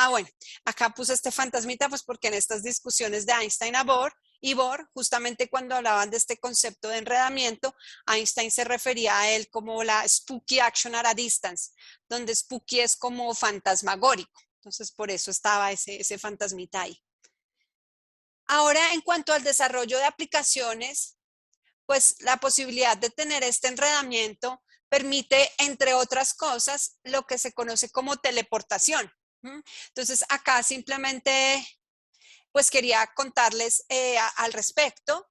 B: Bueno, acá puse este fantasmita, pues porque en estas discusiones de Einstein y Bohr, justamente cuando hablaban de este concepto de enredamiento, Einstein se refería a él como la spooky action at a distance, donde spooky es como fantasmagórico. Entonces, por eso estaba ese fantasmita ahí. Ahora, en cuanto al desarrollo de aplicaciones, pues la posibilidad de tener este enredamiento permite, entre otras cosas, lo que se conoce como teleportación. Entonces, acá simplemente pues quería contarles al respecto.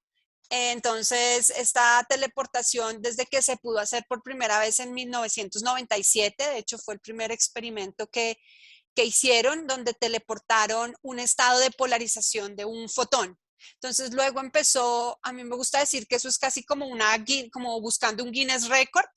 B: Entonces, esta teleportación, desde que se pudo hacer por primera vez en 1997, de hecho fue el primer experimento que hicieron, donde teleportaron un estado de polarización de un fotón. Entonces luego empezó, a mí me gusta decir que eso es casi como como buscando un Guinness Record,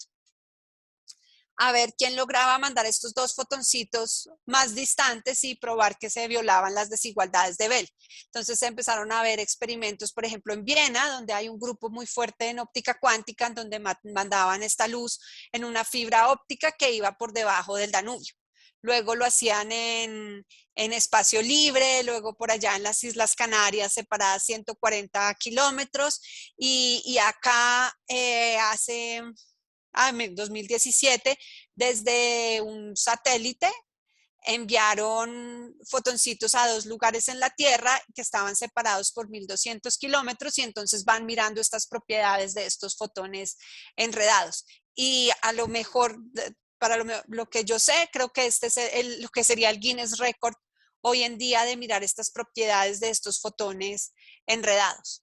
B: a ver quién lograba mandar estos dos fotoncitos más distantes y probar que se violaban las desigualdades de Bell. Entonces se empezaron a ver experimentos, por ejemplo, en Viena, donde hay un grupo muy fuerte en óptica cuántica, en donde mandaban esta luz en una fibra óptica que iba por debajo del Danubio. Luego lo hacían en espacio libre, luego por allá en las Islas Canarias, separadas 140 kilómetros, y acá hace... en 2017, desde un satélite, enviaron fotoncitos a dos lugares en la Tierra que estaban separados por 1200 kilómetros, y entonces van mirando estas propiedades de estos fotones enredados. Y a lo mejor, para lo que yo sé, creo que este es lo que sería el Guinness Record hoy en día de mirar estas propiedades de estos fotones enredados.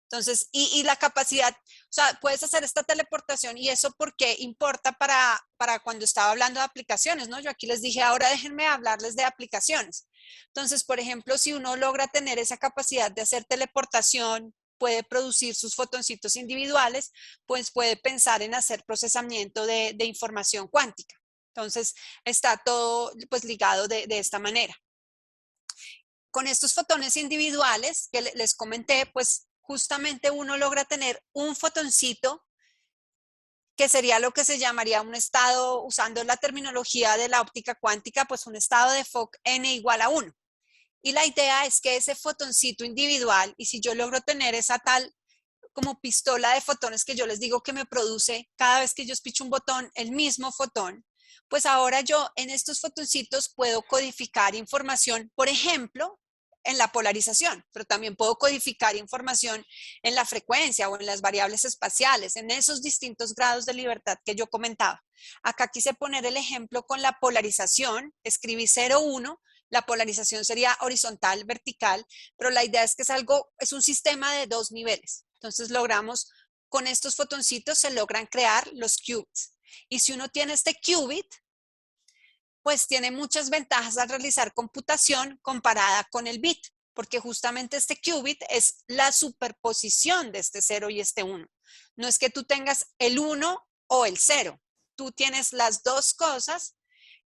B: Entonces, y la capacidad, o sea, puedes hacer esta teleportación, y eso porque importa para cuando estaba hablando de aplicaciones, ¿no? Yo aquí les dije, ahora déjenme hablarles de aplicaciones. Entonces, por ejemplo, si uno logra tener esa capacidad de hacer teleportación puede producir sus fotoncitos individuales, pues puede pensar en hacer procesamiento de información cuántica. Entonces, está todo pues ligado de esta manera. Con estos fotones individuales que les comenté, pues justamente uno logra tener un fotoncito que sería lo que se llamaría un estado, usando la terminología de la óptica cuántica, pues un estado de Fock n igual a 1. Y la idea es que ese fotoncito individual, y si yo logro tener esa tal como pistola de fotones que yo les digo que me produce cada vez que yo espicho un botón, el mismo fotón, pues ahora yo en estos fotoncitos puedo codificar información, por ejemplo, en la polarización, pero también puedo codificar información en la frecuencia o en las variables espaciales, en esos distintos grados de libertad que yo comentaba. Acá quise poner el ejemplo con la polarización, escribí 0, 1, la polarización sería horizontal, vertical, pero la idea es que es un sistema de 2 niveles. Entonces logramos, con estos fotoncitos se logran crear los qubits. Y si uno tiene este qubit, pues tiene muchas ventajas al realizar computación comparada con el bit, porque justamente este qubit es la superposición de este 0 y este 1. No es que tú tengas el 1 o el 0, tú tienes las dos cosas,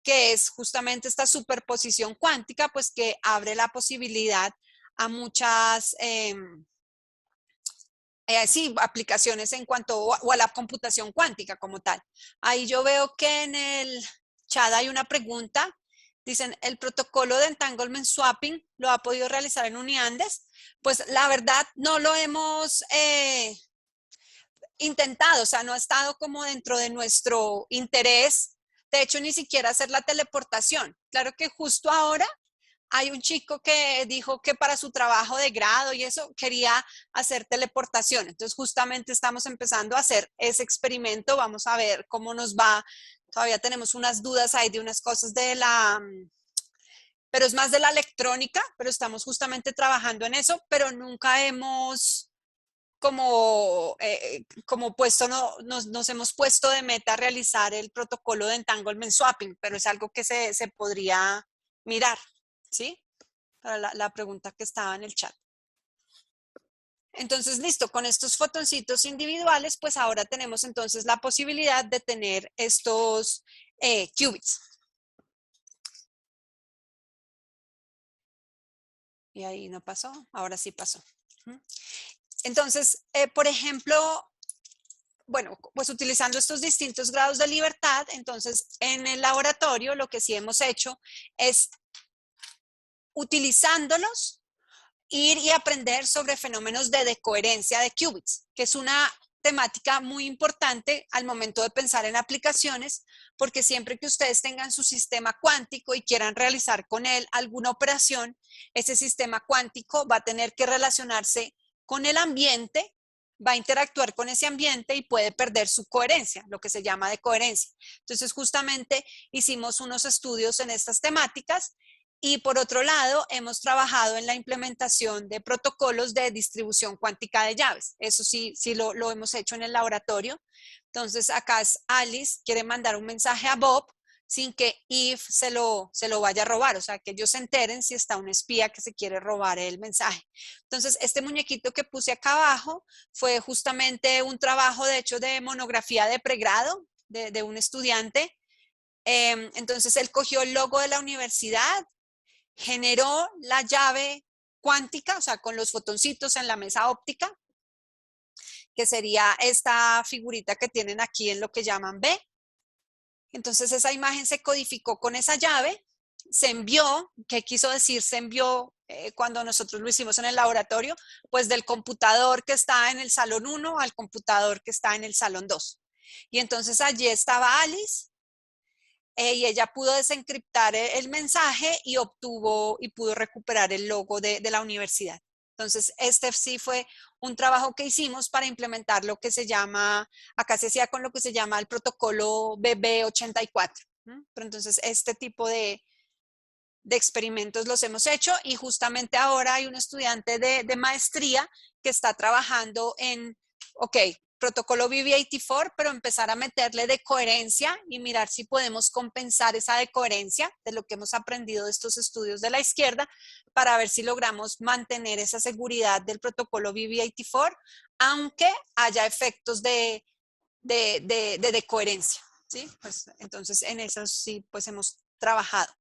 B: que es justamente esta superposición cuántica, pues que abre la posibilidad a muchas sí, aplicaciones en cuanto o a la computación cuántica como tal. Ahí yo veo que en el chat hay una pregunta. Dicen, ¿el protocolo de entanglement swapping lo ha podido realizar en Uniandes? Pues la verdad no lo hemos intentado, o sea, no ha estado como dentro de nuestro interés. De hecho, ni siquiera hacer la teleportación. Claro que justo ahora hay un chico que dijo que para su trabajo de grado y eso quería hacer teleportación. Entonces, justamente estamos empezando a hacer ese experimento. Vamos a ver cómo nos va. Todavía tenemos unas dudas ahí de unas cosas pero es más de la electrónica, pero estamos justamente trabajando en eso, pero nunca hemos como puesto, no, nos hemos puesto de meta realizar el protocolo de entanglement swapping, pero es algo que se podría mirar, ¿sí? Para la pregunta que estaba en el chat. Entonces, listo, con estos fotoncitos individuales, pues ahora tenemos entonces la posibilidad de tener estos qubits. Y ahí no pasó, ahora sí pasó. Entonces, por ejemplo, bueno, pues utilizando estos distintos grados de libertad, entonces en el laboratorio lo que sí hemos hecho es utilizándolos ir y aprender sobre fenómenos de decoherencia de qubits, que es una temática muy importante al momento de pensar en aplicaciones, porque siempre que ustedes tengan su sistema cuántico y quieran realizar con él alguna operación, ese sistema cuántico va a tener que relacionarse con el ambiente, va a interactuar con ese ambiente y puede perder su coherencia, lo que se llama decoherencia. Entonces, justamente hicimos unos estudios en estas temáticas. Y por otro lado, hemos trabajado en la implementación de protocolos de distribución cuántica de llaves. Eso sí, lo hemos hecho en el laboratorio. Entonces, acá es Alice, quiere mandar un mensaje a Bob sin que Eve se lo vaya a robar. O sea, que ellos se enteren si está un espía que se quiere robar el mensaje. Entonces, este muñequito que puse acá abajo fue justamente un trabajo, de hecho, de monografía de pregrado de un estudiante. Entonces, él cogió el logo de la universidad, generó la llave cuántica, o sea, con los fotoncitos en la mesa óptica, que sería esta figurita que tienen aquí en lo que llaman B. Entonces esa imagen se codificó con esa llave, se envió, ¿qué quiso decir? Se envió cuando nosotros lo hicimos en el laboratorio, pues del computador que está en el salón 1 al computador que está en el salón 2. Y entonces allí estaba Alice, y ella pudo desencriptar el mensaje y pudo recuperar el logo de la universidad. Entonces, este sí fue un trabajo que hicimos para implementar lo que se llama, acá se hacía con lo que se llama el protocolo BB84. Pero entonces, este tipo de experimentos los hemos hecho y justamente ahora hay un estudiante de maestría que está trabajando en, ok, protocolo BB84, pero empezar a meterle decoherencia y mirar si podemos compensar esa decoherencia de lo que hemos aprendido de estos estudios de la izquierda para ver si logramos mantener esa seguridad del protocolo BB84, aunque haya efectos de decoherencia, ¿sí? Pues, entonces, en eso sí, pues hemos trabajado.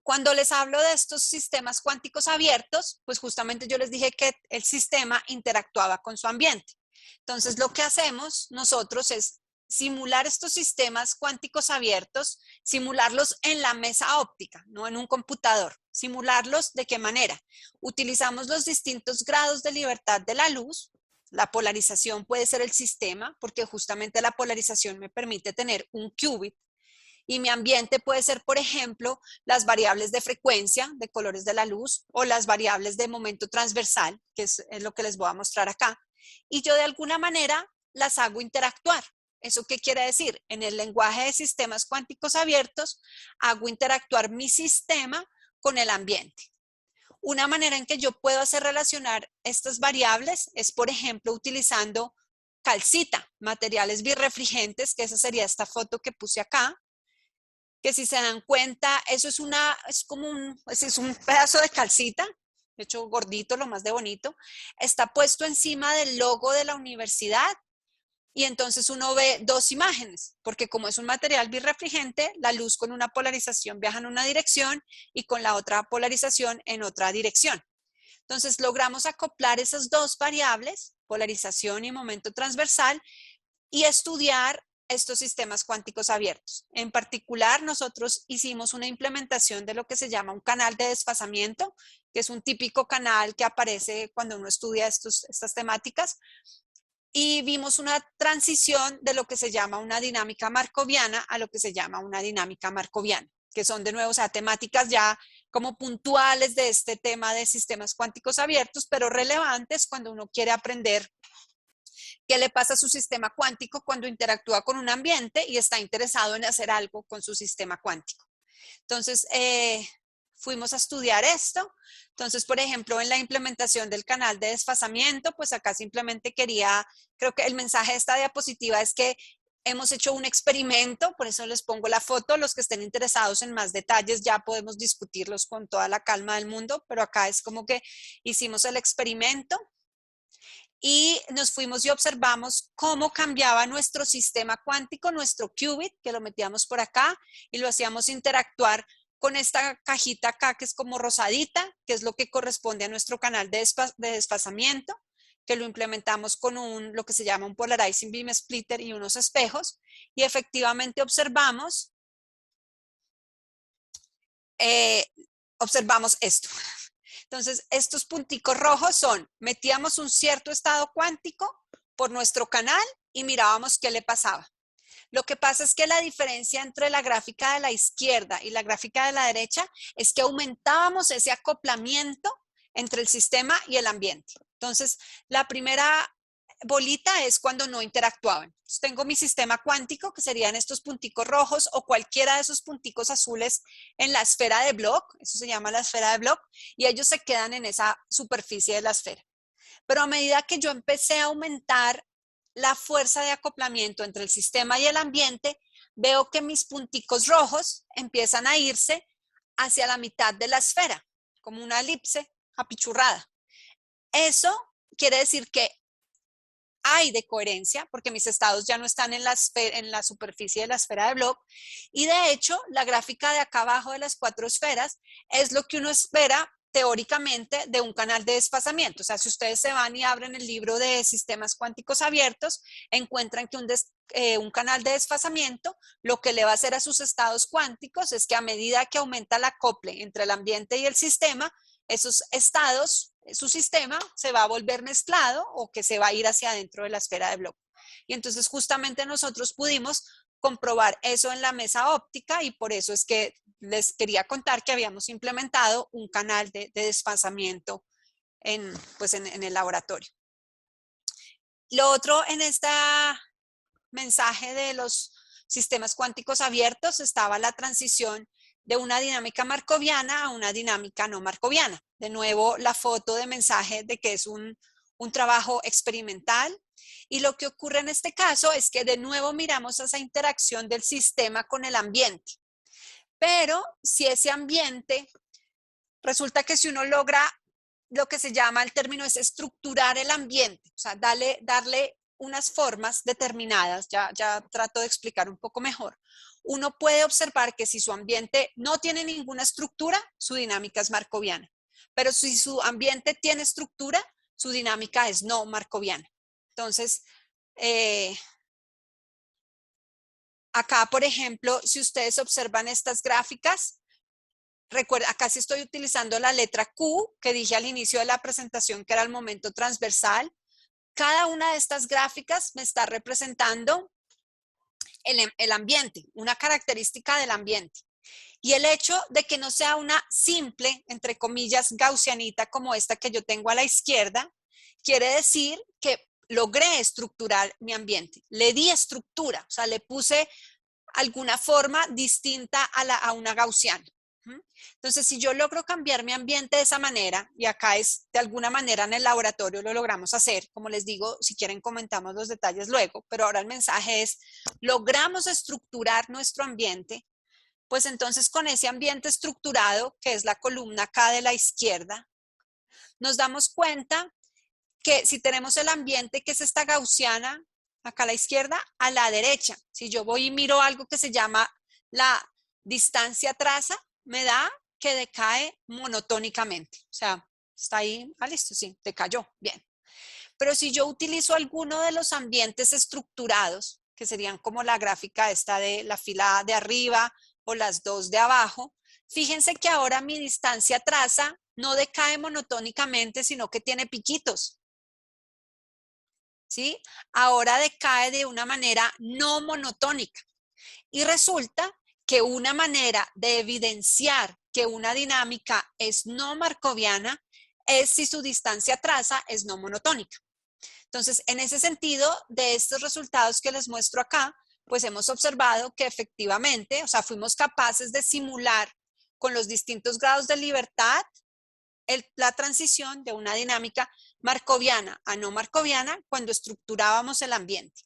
B: Cuando les hablo de estos sistemas cuánticos abiertos, pues justamente yo les dije que el sistema interactuaba con su ambiente. Entonces, lo que hacemos nosotros es simular estos sistemas cuánticos abiertos, simularlos en la mesa óptica, no en un computador. Simularlos, ¿de qué manera? Utilizamos los distintos grados de libertad de la luz. La polarización puede ser el sistema, porque justamente la polarización me permite tener un qubit. Y mi ambiente puede ser, por ejemplo, las variables de frecuencia de colores de la luz o las variables de momento transversal, que es lo que les voy a mostrar acá. Y yo de alguna manera las hago interactuar. ¿Eso qué quiere decir? En el lenguaje de sistemas cuánticos abiertos, hago interactuar mi sistema con el ambiente. Una manera en que yo puedo hacer relacionar estas variables es, por ejemplo, utilizando calcita, materiales birrefringentes, que esa sería esta foto que puse acá, que si se dan cuenta, eso es es un pedazo de calcita, de hecho gordito, lo más de bonito, está puesto encima del logo de la universidad y entonces uno ve dos imágenes, porque como es un material birrefringente, la luz con una polarización viaja en una dirección y con la otra polarización en otra dirección. Entonces logramos acoplar esas dos variables, polarización y momento transversal, y estudiar estos sistemas cuánticos abiertos. En particular, nosotros hicimos una implementación de lo que se llama un canal de desfasamiento, que es un típico canal que aparece cuando uno estudia estas temáticas, y vimos una transición de lo que se llama una dinámica markoviana a lo que se llama una dinámica markoviana, que son de nuevo, o sea, temáticas ya como puntuales de este tema de sistemas cuánticos abiertos, pero relevantes cuando uno quiere aprender qué le pasa a su sistema cuántico cuando interactúa con un ambiente y está interesado en hacer algo con su sistema cuántico. Entonces, fuimos a estudiar esto. Entonces, por ejemplo, en la implementación del canal de desfasamiento, pues acá simplemente creo que el mensaje de esta diapositiva es que hemos hecho un experimento, por eso les pongo la foto. Los que estén interesados en más detalles ya podemos discutirlos con toda la calma del mundo, pero acá es como que hicimos el experimento y nos fuimos y observamos cómo cambiaba nuestro sistema cuántico, nuestro qubit, que lo metíamos por acá y lo hacíamos interactuar con esta cajita acá que es como rosadita, que es lo que corresponde a nuestro canal de desfasamiento, que lo implementamos con lo que se llama un polarizing beam splitter y unos espejos, y efectivamente observamos esto. Entonces, estos punticos rojos metíamos un cierto estado cuántico por nuestro canal y mirábamos qué le pasaba. Lo que pasa es que la diferencia entre la gráfica de la izquierda y la gráfica de la derecha es que aumentábamos ese acoplamiento entre el sistema y el ambiente. Entonces, la primera bolita es cuando no interactuaban. Entonces, tengo mi sistema cuántico, que serían estos punticos rojos o cualquiera de esos punticos azules en la esfera de Bloch, eso se llama la esfera de Bloch, y ellos se quedan en esa superficie de la esfera. Pero a medida que yo empecé a aumentar la fuerza de acoplamiento entre el sistema y el ambiente, veo que mis punticos rojos empiezan a irse hacia la mitad de la esfera, como una elipse apichurrada. Eso quiere decir que hay decoherencia, porque mis estados ya no están en la superficie de la esfera de Bloch, y de hecho la gráfica de acá abajo de las 4 esferas es lo que uno espera teóricamente de un canal de desfasamiento. O sea, si ustedes se van y abren el libro de sistemas cuánticos abiertos, encuentran que un canal de desfasamiento lo que le va a hacer a sus estados cuánticos es que a medida que aumenta el acople entre el ambiente y el sistema, esos estados, su sistema se va a volver mezclado o que se va a ir hacia adentro de la esfera de Bloch. Y entonces justamente nosotros pudimos comprobar eso en la mesa óptica y por eso es que les quería contar que habíamos implementado un canal de desfasamiento en el laboratorio. Lo otro en este mensaje de los sistemas cuánticos abiertos estaba la transición de una dinámica markoviana a una dinámica no markoviana. De nuevo, la foto de mensaje de que es un trabajo experimental Y lo que ocurre en este caso es que de nuevo miramos esa interacción del sistema con el ambiente. Pero si ese ambiente, resulta que si uno logra lo que se llama, el término es estructurar el ambiente, o sea, darle unas formas determinadas, ya trato de explicar un poco mejor. Uno puede observar que si su ambiente no tiene ninguna estructura, su dinámica es markoviana. Pero si su ambiente tiene estructura, su dinámica es no markoviana. Entonces, acá, por ejemplo, si ustedes observan estas gráficas, recuerda, acá sí estoy utilizando la letra Q que dije al inicio de la presentación que era el momento transversal. Cada una de estas gráficas me está representando el ambiente, una característica del ambiente. Y el hecho de que no sea una simple, entre comillas, gaussianita como esta que yo tengo a la izquierda, quiere decir que logré estructurar mi ambiente. Le di estructura, o sea, le puse alguna forma distinta a una gaussiana. Entonces, si yo logro cambiar mi ambiente de esa manera, y acá es de alguna manera en el laboratorio lo logramos hacer, como les digo, si quieren comentamos los detalles luego, pero ahora el mensaje es, logramos estructurar nuestro ambiente, pues entonces con ese ambiente estructurado, que es la columna acá de la izquierda, nos damos cuenta que si tenemos el ambiente que es esta gaussiana, acá a la izquierda, a la derecha, si yo voy y miro algo que se llama la distancia traza, me da que decae monotónicamente. O sea, está ahí, listo, sí, decayó, bien. Pero si yo utilizo alguno de los ambientes estructurados, que serían como la gráfica esta de la fila de arriba o las dos de abajo, fíjense que ahora mi distancia traza no decae monotónicamente, sino que tiene piquitos. ¿Sí? Ahora decae de una manera no monotónica. Y resulta que una manera de evidenciar que una dinámica es no markoviana es si su distancia traza es no monotónica. Entonces, en ese sentido, de estos resultados que les muestro acá, pues hemos observado que efectivamente, o sea, fuimos capaces de simular con los distintos grados de libertad la transición de una dinámica markoviana a no markoviana cuando estructurábamos el ambiente.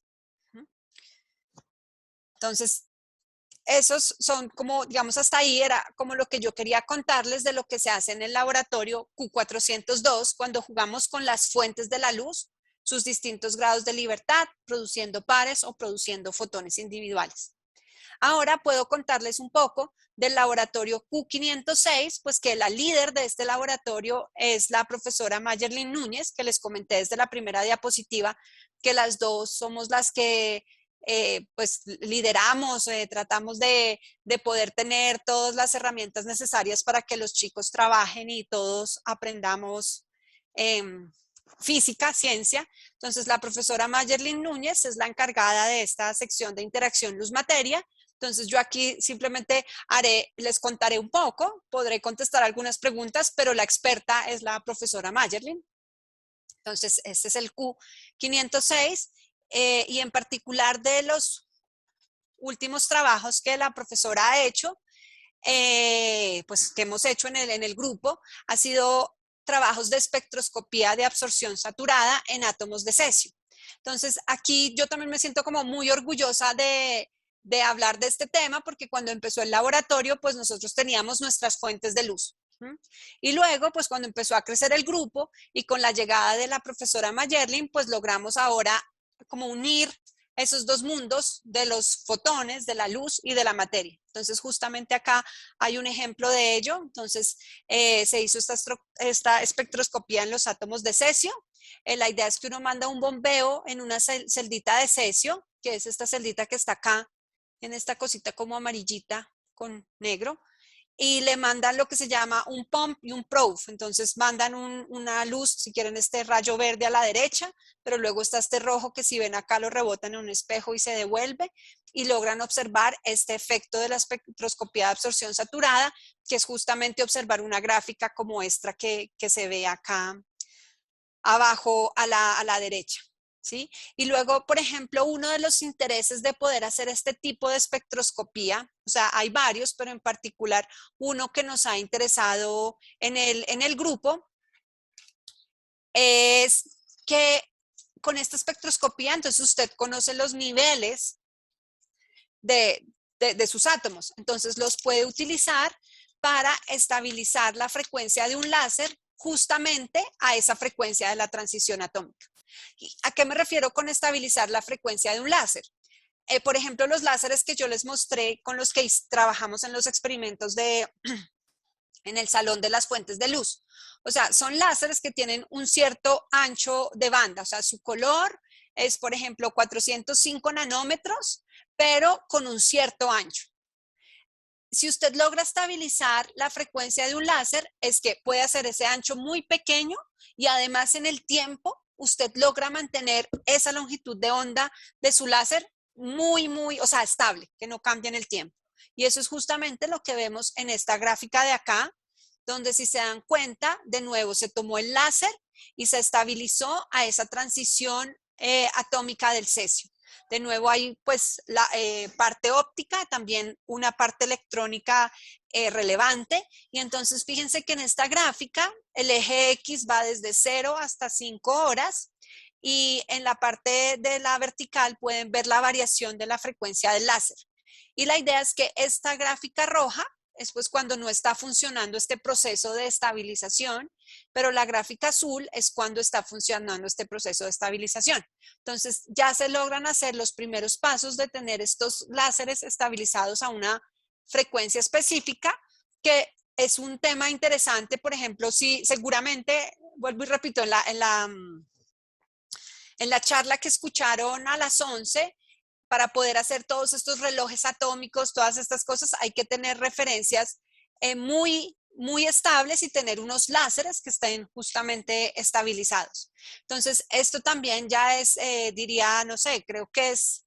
B: Entonces, esos son como, digamos, hasta ahí era como lo que yo quería contarles de lo que se hace en el laboratorio Q402 cuando jugamos con las fuentes de la luz, sus distintos grados de libertad, produciendo pares o produciendo fotones individuales. Ahora puedo contarles un poco del laboratorio Q506, pues que la líder de este laboratorio es la profesora Mayerlin Núñez, que les comenté desde la primera diapositiva, que las dos somos las que pues lideramos, tratamos de poder tener todas las herramientas necesarias para que los chicos trabajen y todos aprendamos física, ciencia. Entonces la profesora Mayerlin Núñez es la encargada de esta sección de interacción luz-materia. Entonces yo aquí simplemente les contaré un poco, podré contestar algunas preguntas, pero la experta es la profesora Mayerlin. Entonces este es el Q506 y en particular de los últimos trabajos que la profesora ha hecho, pues que hemos hecho en el grupo, ha sido trabajos de espectroscopía de absorción saturada en átomos de cesio. Entonces aquí yo también me siento como muy orgullosa de hablar de este tema porque cuando empezó el laboratorio pues nosotros teníamos nuestras fuentes de luz. Y luego pues cuando empezó a crecer el grupo y con la llegada de la profesora Mayerlin pues logramos ahora como unir esos dos mundos de los fotones, de la luz y de la materia. Entonces justamente acá hay un ejemplo de ello. Entonces se hizo esta espectroscopía en los átomos de cesio. La idea es que uno manda un bombeo en una celdita de cesio, que es esta celdita que está acá, en esta cosita como amarillita con negro, y le mandan lo que se llama un pump y un probe. Entonces mandan una luz, si quieren este rayo verde a la derecha, pero luego está este rojo que si ven acá lo rebotan en un espejo y se devuelve y logran observar este efecto de la espectroscopía de absorción saturada, que es justamente observar una gráfica como esta que se ve acá abajo a la derecha. ¿Sí? Y luego, por ejemplo, uno de los intereses de poder hacer este tipo de espectroscopía, o sea, hay varios, pero en particular uno que nos ha interesado en el grupo, es que con esta espectroscopía, entonces usted conoce los niveles de sus átomos. Entonces los puede utilizar para estabilizar la frecuencia de un láser justamente a esa frecuencia de la transición atómica. ¿A qué me refiero con estabilizar la frecuencia de un láser? Por ejemplo, los láseres que yo les mostré con los que trabajamos en los experimentos en el Salón de las Fuentes de Luz. O sea, son láseres que tienen un cierto ancho de banda. O sea, su color es, por ejemplo, 405 nanómetros, pero con un cierto ancho. Si usted logra estabilizar la frecuencia de un láser, es que puede hacer ese ancho muy pequeño y además en el tiempo usted logra mantener esa longitud de onda de su láser o sea, estable, que no cambie en el tiempo. Y eso es justamente lo que vemos en esta gráfica de acá, donde si se dan cuenta, de nuevo se tomó el láser y se estabilizó a esa transición atómica del cesio. De nuevo hay pues la parte óptica, también una parte electrónica relevante. Y entonces fíjense que en esta gráfica el eje X va desde 0 hasta 5 horas y en la parte de la vertical pueden ver la variación de la frecuencia del láser. Y la idea es que esta gráfica roja es pues cuando no está funcionando este proceso de estabilización, pero la gráfica azul es cuando está funcionando este proceso de estabilización. Entonces ya se logran hacer los primeros pasos de tener estos láseres estabilizados a una frecuencia específica, que es un tema interesante. Por ejemplo, si seguramente, vuelvo y repito, en la charla que escucharon a las 11, para poder hacer todos estos relojes atómicos, todas estas cosas, hay que tener referencias muy estables y tener unos láseres que estén justamente estabilizados. Entonces, esto también ya es, diría, no sé, creo que es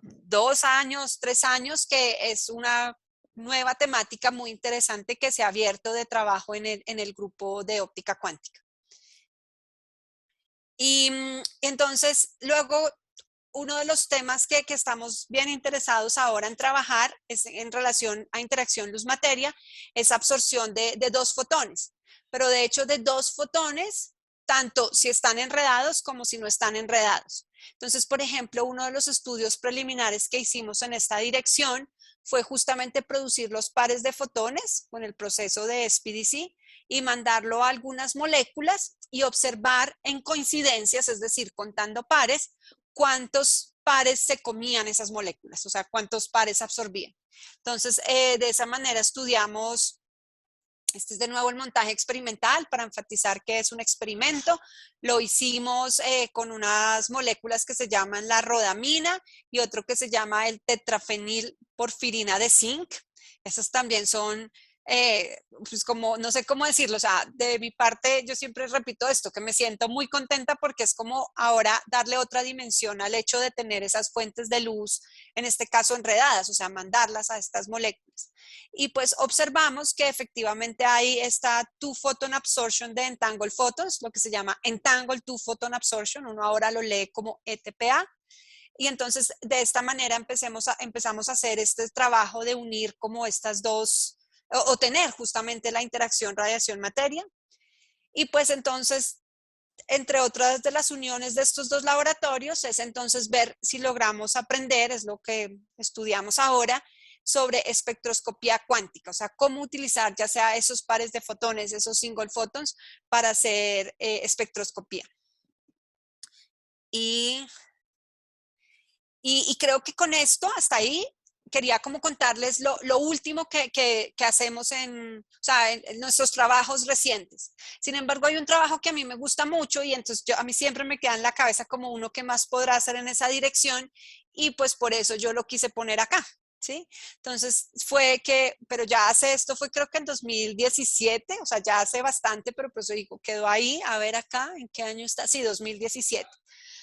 B: 2 años, 3 años, que es una nueva temática muy interesante que se ha abierto de trabajo en el grupo de óptica cuántica. Y entonces, luego, uno de los temas que estamos bien interesados ahora en trabajar es en relación a interacción luz-materia, es absorción de 2 fotones, pero de hecho de 2 fotones, tanto si están enredados como si no están enredados. Entonces, por ejemplo, uno de los estudios preliminares que hicimos en esta dirección fue justamente producir los pares de fotones con el proceso de SPDC y mandarlo a algunas moléculas y observar en coincidencias, es decir, contando pares, cuántos pares se comían esas moléculas, o sea, cuántos pares absorbían. Entonces, de esa manera estudiamos, este es de nuevo el montaje experimental para enfatizar que es un experimento. Lo hicimos con unas moléculas que se llaman la rodamina y otro que se llama el tetrafenilporfirina de zinc. Esas también son pues como, no sé cómo decirlo, o sea, de mi parte yo siempre repito esto, que me siento muy contenta porque es como ahora darle otra dimensión al hecho de tener esas fuentes de luz, en este caso enredadas, o sea, mandarlas a estas moléculas. Y pues observamos que efectivamente hay esta two photon absorption de entangled photons, lo que se llama entangled two photon absorption, uno ahora lo lee como ETPA. Y entonces de esta manera empezamos a hacer este trabajo de unir como estas dos, o tener justamente la interacción radiación-materia. Y pues entonces, entre otras de las uniones de estos dos laboratorios, es entonces ver si logramos aprender, es lo que estudiamos ahora, sobre espectroscopía cuántica, o sea, cómo utilizar ya sea esos pares de fotones, esos single photons, para hacer espectroscopía. Y creo que con esto, hasta ahí, quería como contarles lo último que hacemos en nuestros trabajos recientes. Sin embargo, hay un trabajo que a mí me gusta mucho y entonces a mí siempre me queda en la cabeza como uno que más podrá hacer en esa dirección y pues por eso yo lo quise poner acá. ¿Sí? Entonces pero ya hace esto, fue creo que en 2017, o sea, ya hace bastante, pero pues digo, quedó ahí, a ver acá, ¿en qué año está? Sí, 2017.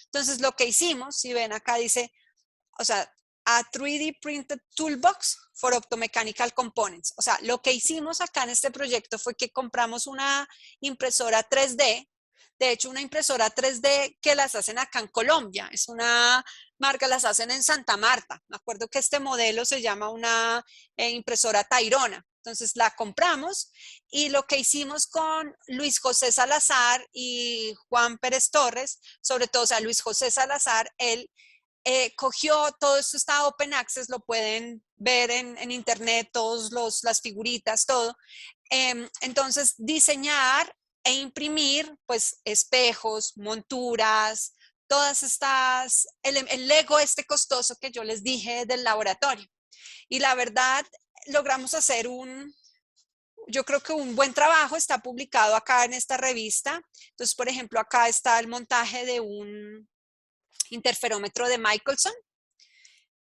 B: Entonces lo que hicimos, si ven acá dice, o sea, a 3D Printed Toolbox for Optomechanical Components. O sea, lo que hicimos acá en este proyecto fue que compramos una impresora 3D, de hecho una impresora 3D que las hacen acá en Colombia, es una marca, las hacen en Santa Marta. Me acuerdo que este modelo se llama una impresora Tairona. Entonces la compramos y lo que hicimos con Luis José Salazar y Juan Pérez Torres, sobre todo, o sea, Luis José Salazar, él cogió, todo esto está open access, lo pueden ver en internet, todas las figuritas, todo. Entonces, diseñar e imprimir, pues, espejos, monturas, todas estas, el Lego este costoso que yo les dije del laboratorio. Y la verdad, logramos hacer yo creo que un buen trabajo, está publicado acá en esta revista. Entonces, por ejemplo, acá está el montaje de un interferómetro de Michelson.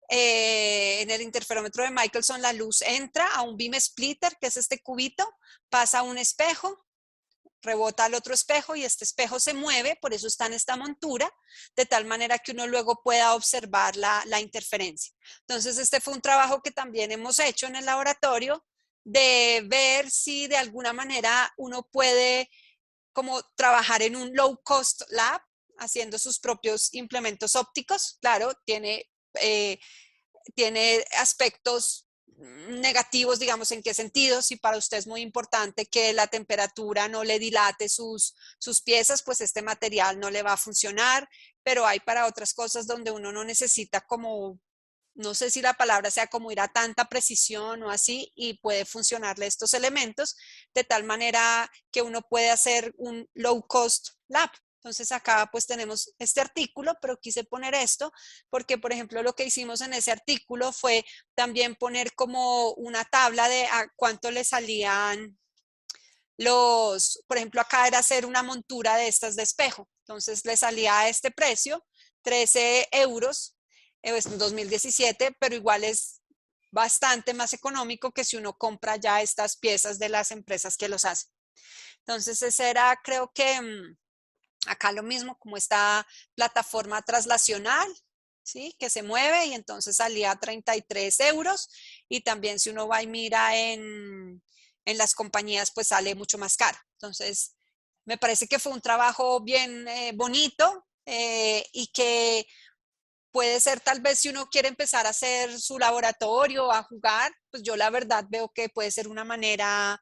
B: En el interferómetro de Michelson la luz entra a un beam splitter, que es este cubito, pasa a un espejo, rebota al otro espejo y este espejo se mueve, por eso está en esta montura, de tal manera que uno luego pueda observar la interferencia. Entonces, este fue un trabajo que también hemos hecho en el laboratorio, de ver si de alguna manera uno puede como trabajar en un low cost lab, haciendo sus propios implementos ópticos. Claro, tiene aspectos negativos, digamos, ¿en qué sentido? Si para usted es muy importante que la temperatura no le dilate sus piezas, pues este material no le va a funcionar, pero hay para otras cosas donde uno no necesita como, no sé si la palabra sea como ir a tanta precisión o así, y puede funcionarle estos elementos de tal manera que uno puede hacer un low cost lab. Entonces acá pues tenemos este artículo, pero quise poner esto porque, por ejemplo, lo que hicimos en ese artículo fue también poner como una tabla de a cuánto le salían por ejemplo, acá era hacer una montura de estas de espejo. Entonces le salía a este precio, 13 euros, en 2017, pero igual es bastante más económico que si uno compra ya estas piezas de las empresas que los hacen. Entonces ese era, creo que acá lo mismo, como esta plataforma traslacional, ¿sí? Que se mueve y entonces salía 33 euros. Y también si uno va y mira en las compañías, pues sale mucho más caro. Entonces, me parece que fue un trabajo bien bonito y que puede ser tal vez si uno quiere empezar a hacer su laboratorio, a jugar, pues yo la verdad veo que puede ser una manera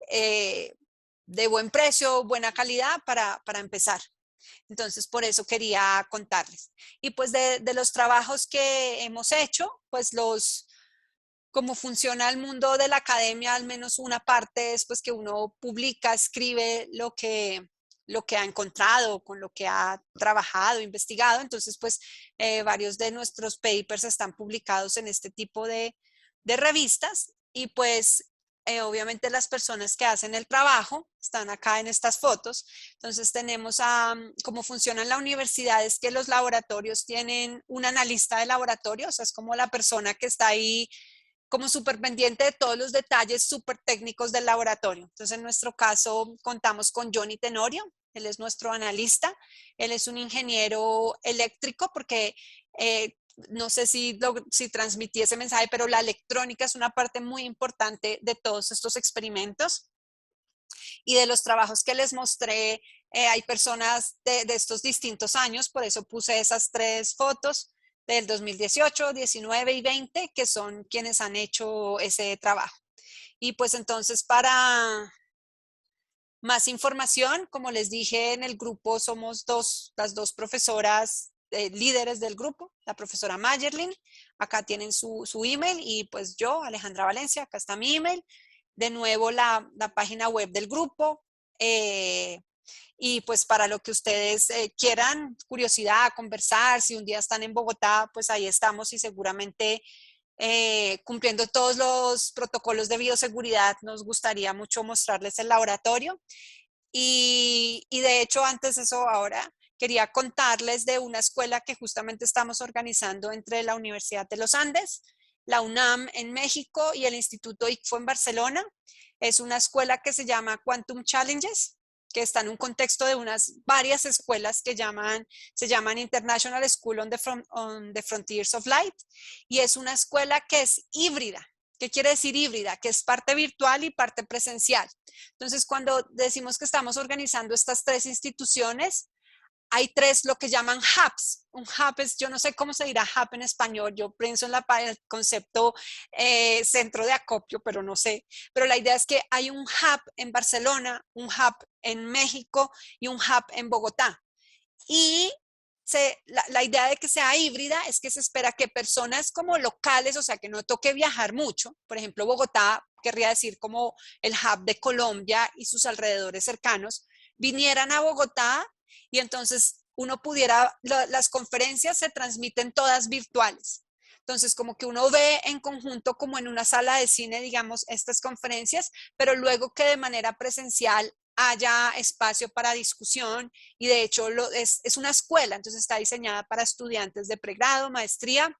B: eh, de buen precio, buena calidad para empezar. Entonces, por eso quería contarles. Y pues de los trabajos que hemos hecho, pues cómo funciona el mundo de la academia, al menos una parte es pues que uno publica, escribe lo que ha encontrado, con lo que ha trabajado, investigado. Entonces, pues varios de nuestros papers están publicados en este tipo de revistas y pues obviamente las personas que hacen el trabajo están acá en estas fotos. Entonces tenemos cómo funciona en la universidad, es que los laboratorios tienen un analista de laboratorio, o sea, es como la persona que está ahí como súper pendiente de todos los detalles súper técnicos del laboratorio. Entonces, en nuestro caso, contamos con Johnny Tenorio, él es nuestro analista, él es un ingeniero eléctrico porque no sé si transmití ese mensaje, pero la electrónica es una parte muy importante de todos estos experimentos y de los trabajos que les mostré. Hay personas de estos distintos años, por eso puse esas tres fotos del 2018, 19 y 20, que son quienes han hecho ese trabajo. Y pues entonces para más información, como les dije en el grupo, somos las dos profesoras líderes del grupo, la profesora Mayerlin, acá tienen su email y pues yo, Alejandra Valencia, acá está mi email. De nuevo la página web del grupo. Y pues para lo que ustedes quieran, curiosidad, conversar, si un día están en Bogotá, pues ahí estamos y seguramente cumpliendo todos los protocolos de bioseguridad, nos gustaría mucho mostrarles el laboratorio. Y de hecho, antes de eso, ahora quería contarles de una escuela que justamente estamos organizando entre la Universidad de los Andes, la UNAM en México y el Instituto ICFO en Barcelona. Es una escuela que se llama Quantum Challenges, que está en un contexto de varias escuelas que se llaman International School on the Frontiers of Light, y es una escuela que es híbrida. ¿Qué quiere decir híbrida? Que es parte virtual y parte presencial. Entonces, cuando decimos que estamos organizando estas tres instituciones, hay 3 lo que llaman hubs. Un hub es, yo no sé cómo se dirá hub en español, yo pienso en el concepto centro de acopio, pero no sé. Pero la idea es que hay un hub en Barcelona, un hub en México y un hub en Bogotá. Y la idea de que sea híbrida es que se espera que personas como locales, o sea, que no toque viajar mucho, por ejemplo, Bogotá querría decir como el hub de Colombia y sus alrededores cercanos, vinieran a Bogotá y entonces uno pudiera, las conferencias se transmiten todas virtuales. Entonces, como que uno ve en conjunto, como en una sala de cine, digamos, estas conferencias, pero luego que de manera presencial haya espacio para discusión y de hecho es una escuela, entonces está diseñada para estudiantes de pregrado, maestría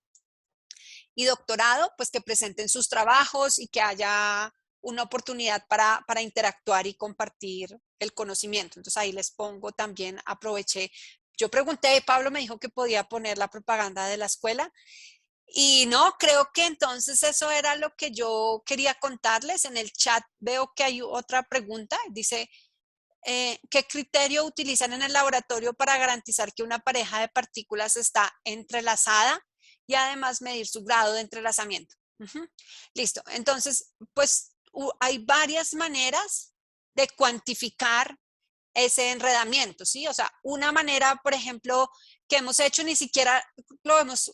B: y doctorado, pues que presenten sus trabajos y que haya una oportunidad para interactuar y compartir el conocimiento. Entonces ahí les pongo también, aproveché. Yo pregunté, Pablo me dijo que podía poner la propaganda de la escuela y no, creo que entonces eso era lo que yo quería contarles. En el chat veo que hay otra pregunta, dice, ¿qué criterio utilizan en el laboratorio para garantizar que una pareja de partículas está entrelazada y además medir su grado de entrelazamiento? Listo. Entonces, pues hay varias maneras de cuantificar ese enredamiento, ¿sí? O sea, una manera, por ejemplo, que hemos hecho, ni siquiera lo hemos,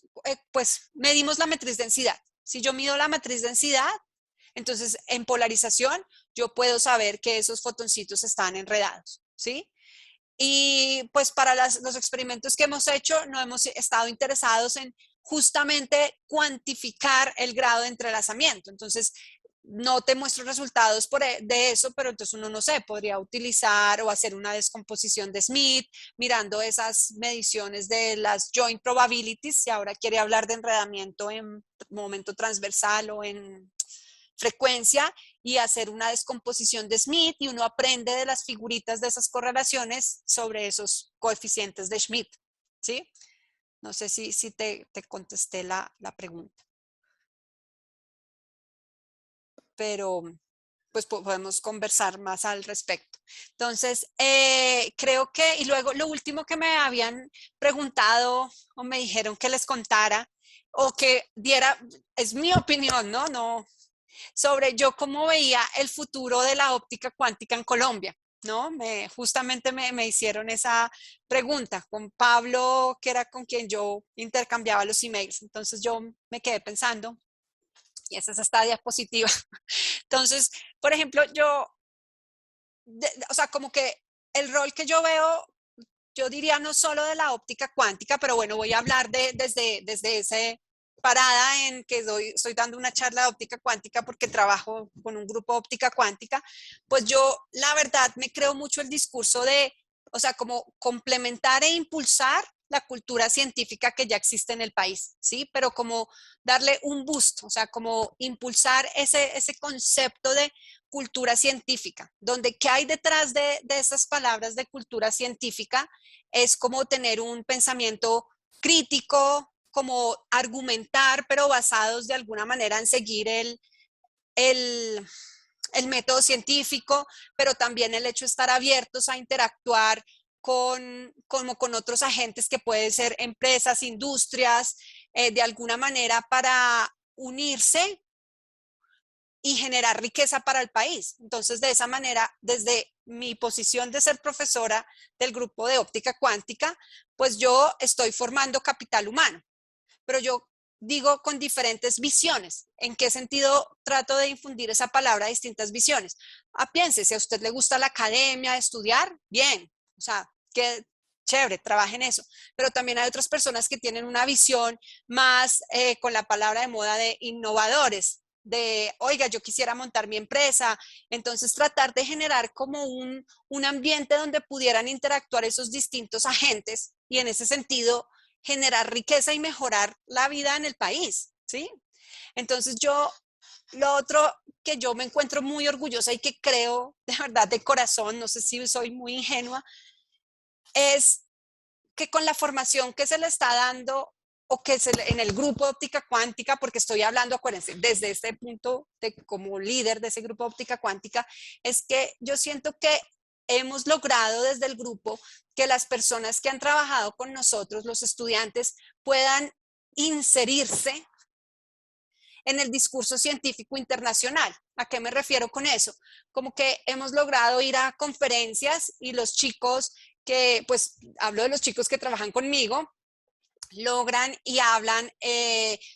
B: pues medimos la matriz densidad. Si yo mido la matriz densidad, entonces en polarización yo puedo saber que esos fotoncitos están enredados, ¿sí? Y pues para los experimentos que hemos hecho, no hemos estado interesados en justamente cuantificar el grado de entrelazamiento. Entonces, no te muestro resultados de eso, pero entonces uno no sé, podría utilizar o hacer una descomposición de Smith, mirando esas mediciones de las joint probabilities, si ahora quiere hablar de enredamiento en momento transversal o en frecuencia, y hacer una descomposición de Smith y uno aprende de las figuritas de esas correlaciones sobre esos coeficientes de Schmidt, ¿sí? No sé si te contesté la pregunta. Pero pues podemos conversar más al respecto. Entonces, creo que, y luego lo último que me habían preguntado o me dijeron que les contara o que diera, es mi opinión, ¿no? No, sobre yo cómo veía el futuro de la óptica cuántica en Colombia, ¿no? Justamente me hicieron esa pregunta con Pablo, que era con quien yo intercambiaba los emails. Entonces yo me quedé pensando, y esa es esta diapositiva. Entonces, por ejemplo, o sea, como que el rol que yo veo, yo diría no solo de la óptica cuántica, pero bueno, voy a hablar desde ese parada en que estoy dando una charla de óptica cuántica porque trabajo con un grupo de óptica cuántica, pues yo la verdad me creo mucho el discurso de, o sea, como complementar e impulsar la cultura científica que ya existe en el país, ¿sí? Pero como darle un boost, o sea, como impulsar ese concepto de cultura científica, donde qué hay detrás de esas palabras de cultura científica es como tener un pensamiento crítico, como argumentar, pero basados de alguna manera en seguir el, el método científico, pero también el hecho de estar abiertos a interactuar como con otros agentes que pueden ser empresas, industrias, de alguna manera para unirse y generar riqueza para el país. Entonces, de esa manera, desde mi posición de ser profesora del grupo de óptica cuántica, pues yo estoy formando capital humano, pero yo digo con diferentes visiones. ¿En qué sentido trato de infundir esa palabra a distintas visiones? Piense, si a usted le gusta la academia, estudiar, bien, o sea, que chévere, trabaje en eso. Pero también hay otras personas que tienen una visión más con la palabra de moda de innovadores, de, oiga, yo quisiera montar mi empresa. Entonces, tratar de generar como un ambiente donde pudieran interactuar esos distintos agentes y en ese sentido generar riqueza y mejorar la vida en el país, ¿sí? Entonces lo otro que yo me encuentro muy orgullosa y que creo de verdad de corazón, no sé si soy muy ingenua, es que con la formación que se le está dando o que en el grupo de óptica cuántica, porque estoy hablando, acuérdense, desde este punto de como líder de ese grupo de óptica cuántica, es que yo siento que hemos logrado desde el grupo que las personas que han trabajado con nosotros, los estudiantes, puedan inserirse en el discurso científico internacional. ¿A qué me refiero con eso? Como que hemos logrado ir a conferencias y los chicos que, pues hablo de los chicos que trabajan conmigo, logran y hablan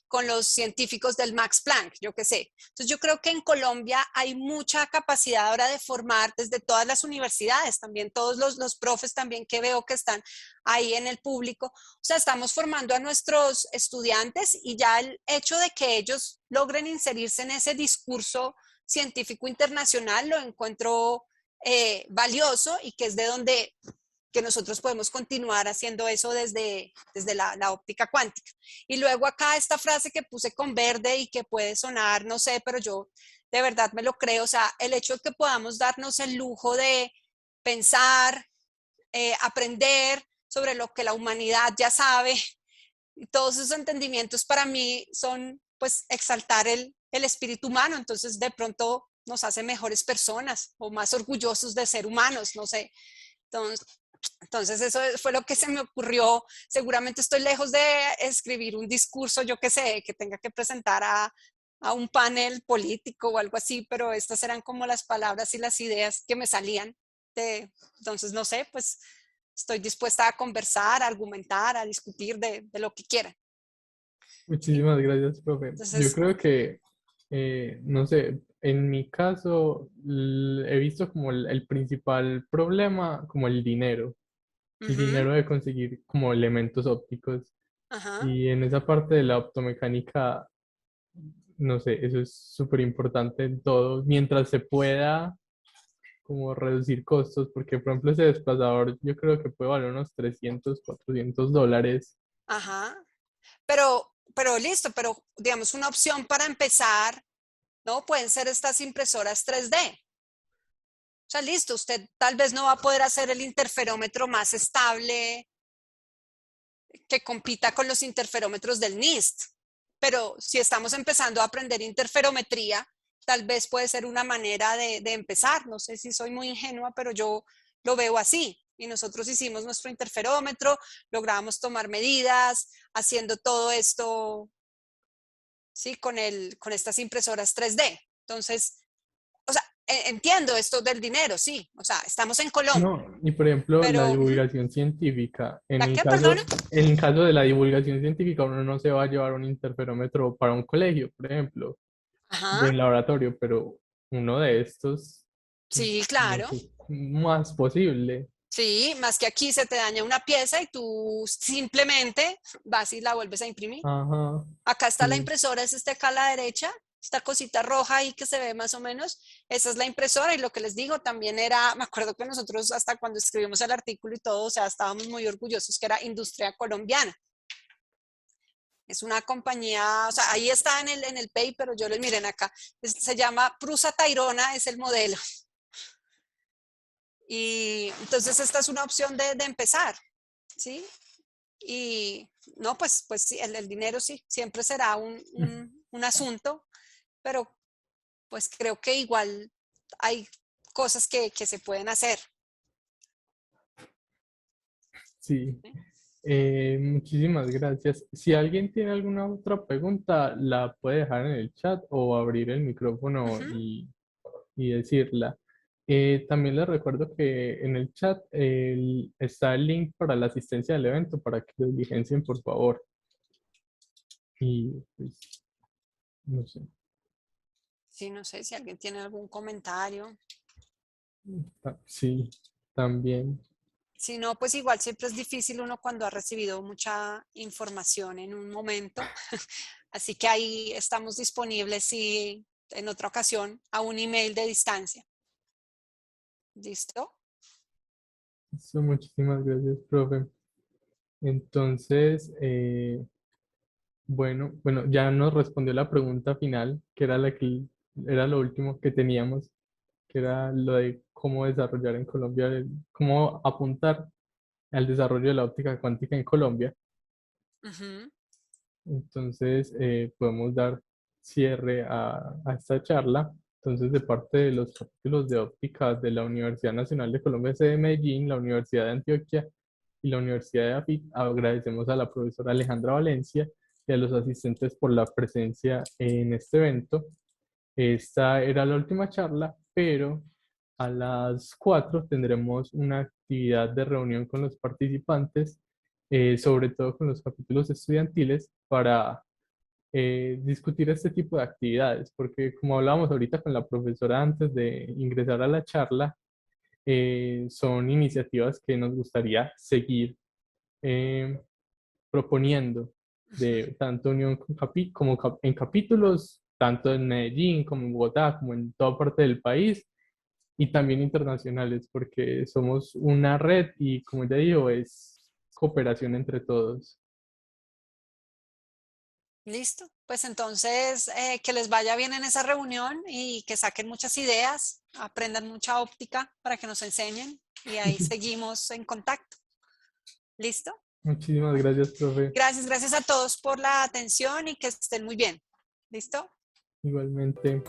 B: con los científicos del Max Planck, yo qué sé. Entonces yo creo que en Colombia hay mucha capacidad ahora de formar desde todas las universidades, también todos los profes también que veo que están ahí en el público. O sea, estamos formando a nuestros estudiantes y ya el hecho de que ellos logren inserirse en ese discurso científico internacional lo encuentro valioso y que es de donde que nosotros podemos continuar haciendo eso desde la óptica cuántica. Y luego acá esta frase que puse con verde y que puede sonar, no sé, pero yo de verdad me lo creo, o sea, el hecho de que podamos darnos el lujo de pensar, aprender sobre lo que la humanidad ya sabe, y todos esos entendimientos para mí son pues exaltar el espíritu humano, entonces de pronto nos hace mejores personas o más orgullosos de ser humanos, no sé. Entonces eso fue lo que se me ocurrió. Seguramente estoy lejos de escribir un discurso, yo qué sé, que tenga que presentar a un panel político o algo así, pero estas eran como las palabras y las ideas que me salían. Entonces, no sé, pues estoy dispuesta a conversar, a argumentar, a discutir de lo que quieran. ¿Sí?
A: Muchísimas gracias, profe. Yo
B: Entonces,
A: creo que, no sé, en mi caso he visto como el principal problema como el
B: ujú,
A: dinero de conseguir como elementos ópticos.
B: ajá.
A: Y en esa parte de la optomecánica, no sé, eso es súper importante en todo, mientras se pueda como reducir costos, porque por ejemplo ese desplazador yo creo que puede valer unos $300, $400.
B: Ajá. Pero listo, pero digamos una opción para empezar, ¿no? Pueden ser estas impresoras 3D. O sea, listo, usted tal vez no va a poder hacer el interferómetro más estable que compita con los interferómetros del NIST, pero si estamos empezando a aprender interferometría, tal vez puede ser una manera de empezar. No sé si soy muy ingenua, pero yo lo veo así. Y nosotros hicimos nuestro interferómetro, logramos tomar medidas, haciendo todo esto, ¿sí? Con estas impresoras 3D. Entonces, o sea, entiendo esto del dinero, sí. O sea, estamos en Colombia,
A: No, y por ejemplo, la
B: pero
A: divulgación científica.
B: ¿la qué? Perdona.
A: En el caso de la divulgación científica, uno no se va a llevar un interferómetro para un colegio, por ejemplo, de
B: Ajá,
A: un laboratorio, pero uno de estos,
B: sí,
A: no
B: claro.
A: sé, más posible.
B: Sí, más que aquí se te daña una pieza y tú simplemente vas y la vuelves a imprimir.
A: Ajá,
B: Acá está la
A: sí,
B: impresora, es esta acá a la derecha, esta cosita roja ahí que se ve más o menos. Esa es la impresora y lo que les digo también era, me acuerdo que nosotros hasta cuando escribimos el artículo y todo, o sea, estábamos muy orgullosos que era industria colombiana. Es una compañía, o sea, ahí está en el paper, pero yo les miren acá. Se llama Prusa Tairona, es el modelo. Y entonces esta es una opción de empezar, ¿sí? Y no, pues sí, el dinero sí, siempre será un asunto, pero pues creo que igual hay cosas que se pueden hacer.
A: sí.
B: ¿Sí?
A: Muchísimas gracias. Si alguien tiene alguna otra pregunta, la puede dejar en el chat o abrir el micrófono
B: Ujú.
A: y decirla. También les recuerdo que en el chat está el link para la asistencia del evento para que lo diligencien, por favor. Y pues, no sé.
B: Sí, no sé si alguien tiene algún comentario.
A: Sí, también.
B: Si no, pues igual siempre es difícil uno cuando ha recibido mucha información en un momento. Así que ahí estamos disponibles y en otra ocasión a un email de distancia. ¿Listo?
A: Eso, muchísimas gracias, profe. Entonces, bueno, ya nos respondió la pregunta final, que era la que era lo último que teníamos, que era lo de cómo desarrollar en Colombia, cómo apuntar al desarrollo de la óptica cuántica en Colombia.
B: Ujú.
A: Entonces, podemos dar cierre a esta charla. Entonces, de parte de los capítulos de óptica de la Universidad Nacional de Colombia, sede de Medellín, la Universidad de Antioquia y la Universidad de AFIT, agradecemos a la profesora Alejandra Valencia y a los asistentes por la presencia en este evento. Esta era la última charla, pero a las 4 tendremos una actividad de reunión con los participantes, sobre todo con los capítulos estudiantiles, para discutir este tipo de actividades, porque como hablábamos ahorita con la profesora antes de ingresar a la charla, son iniciativas que nos gustaría seguir eh, proponiendo, de tanto unión en capítulos, tanto en Medellín como en Bogotá, como en toda parte del país, y también internacionales, porque somos una red y como ya digo, es cooperación entre todos.
B: Listo. Pues entonces, que les vaya bien en esa reunión y que saquen muchas ideas, aprendan mucha óptica para que nos enseñen y ahí seguimos en contacto. ¿Listo?
A: Muchísimas gracias, profe.
B: Gracias a todos por la atención y que estén muy bien. ¿Listo?
A: Igualmente.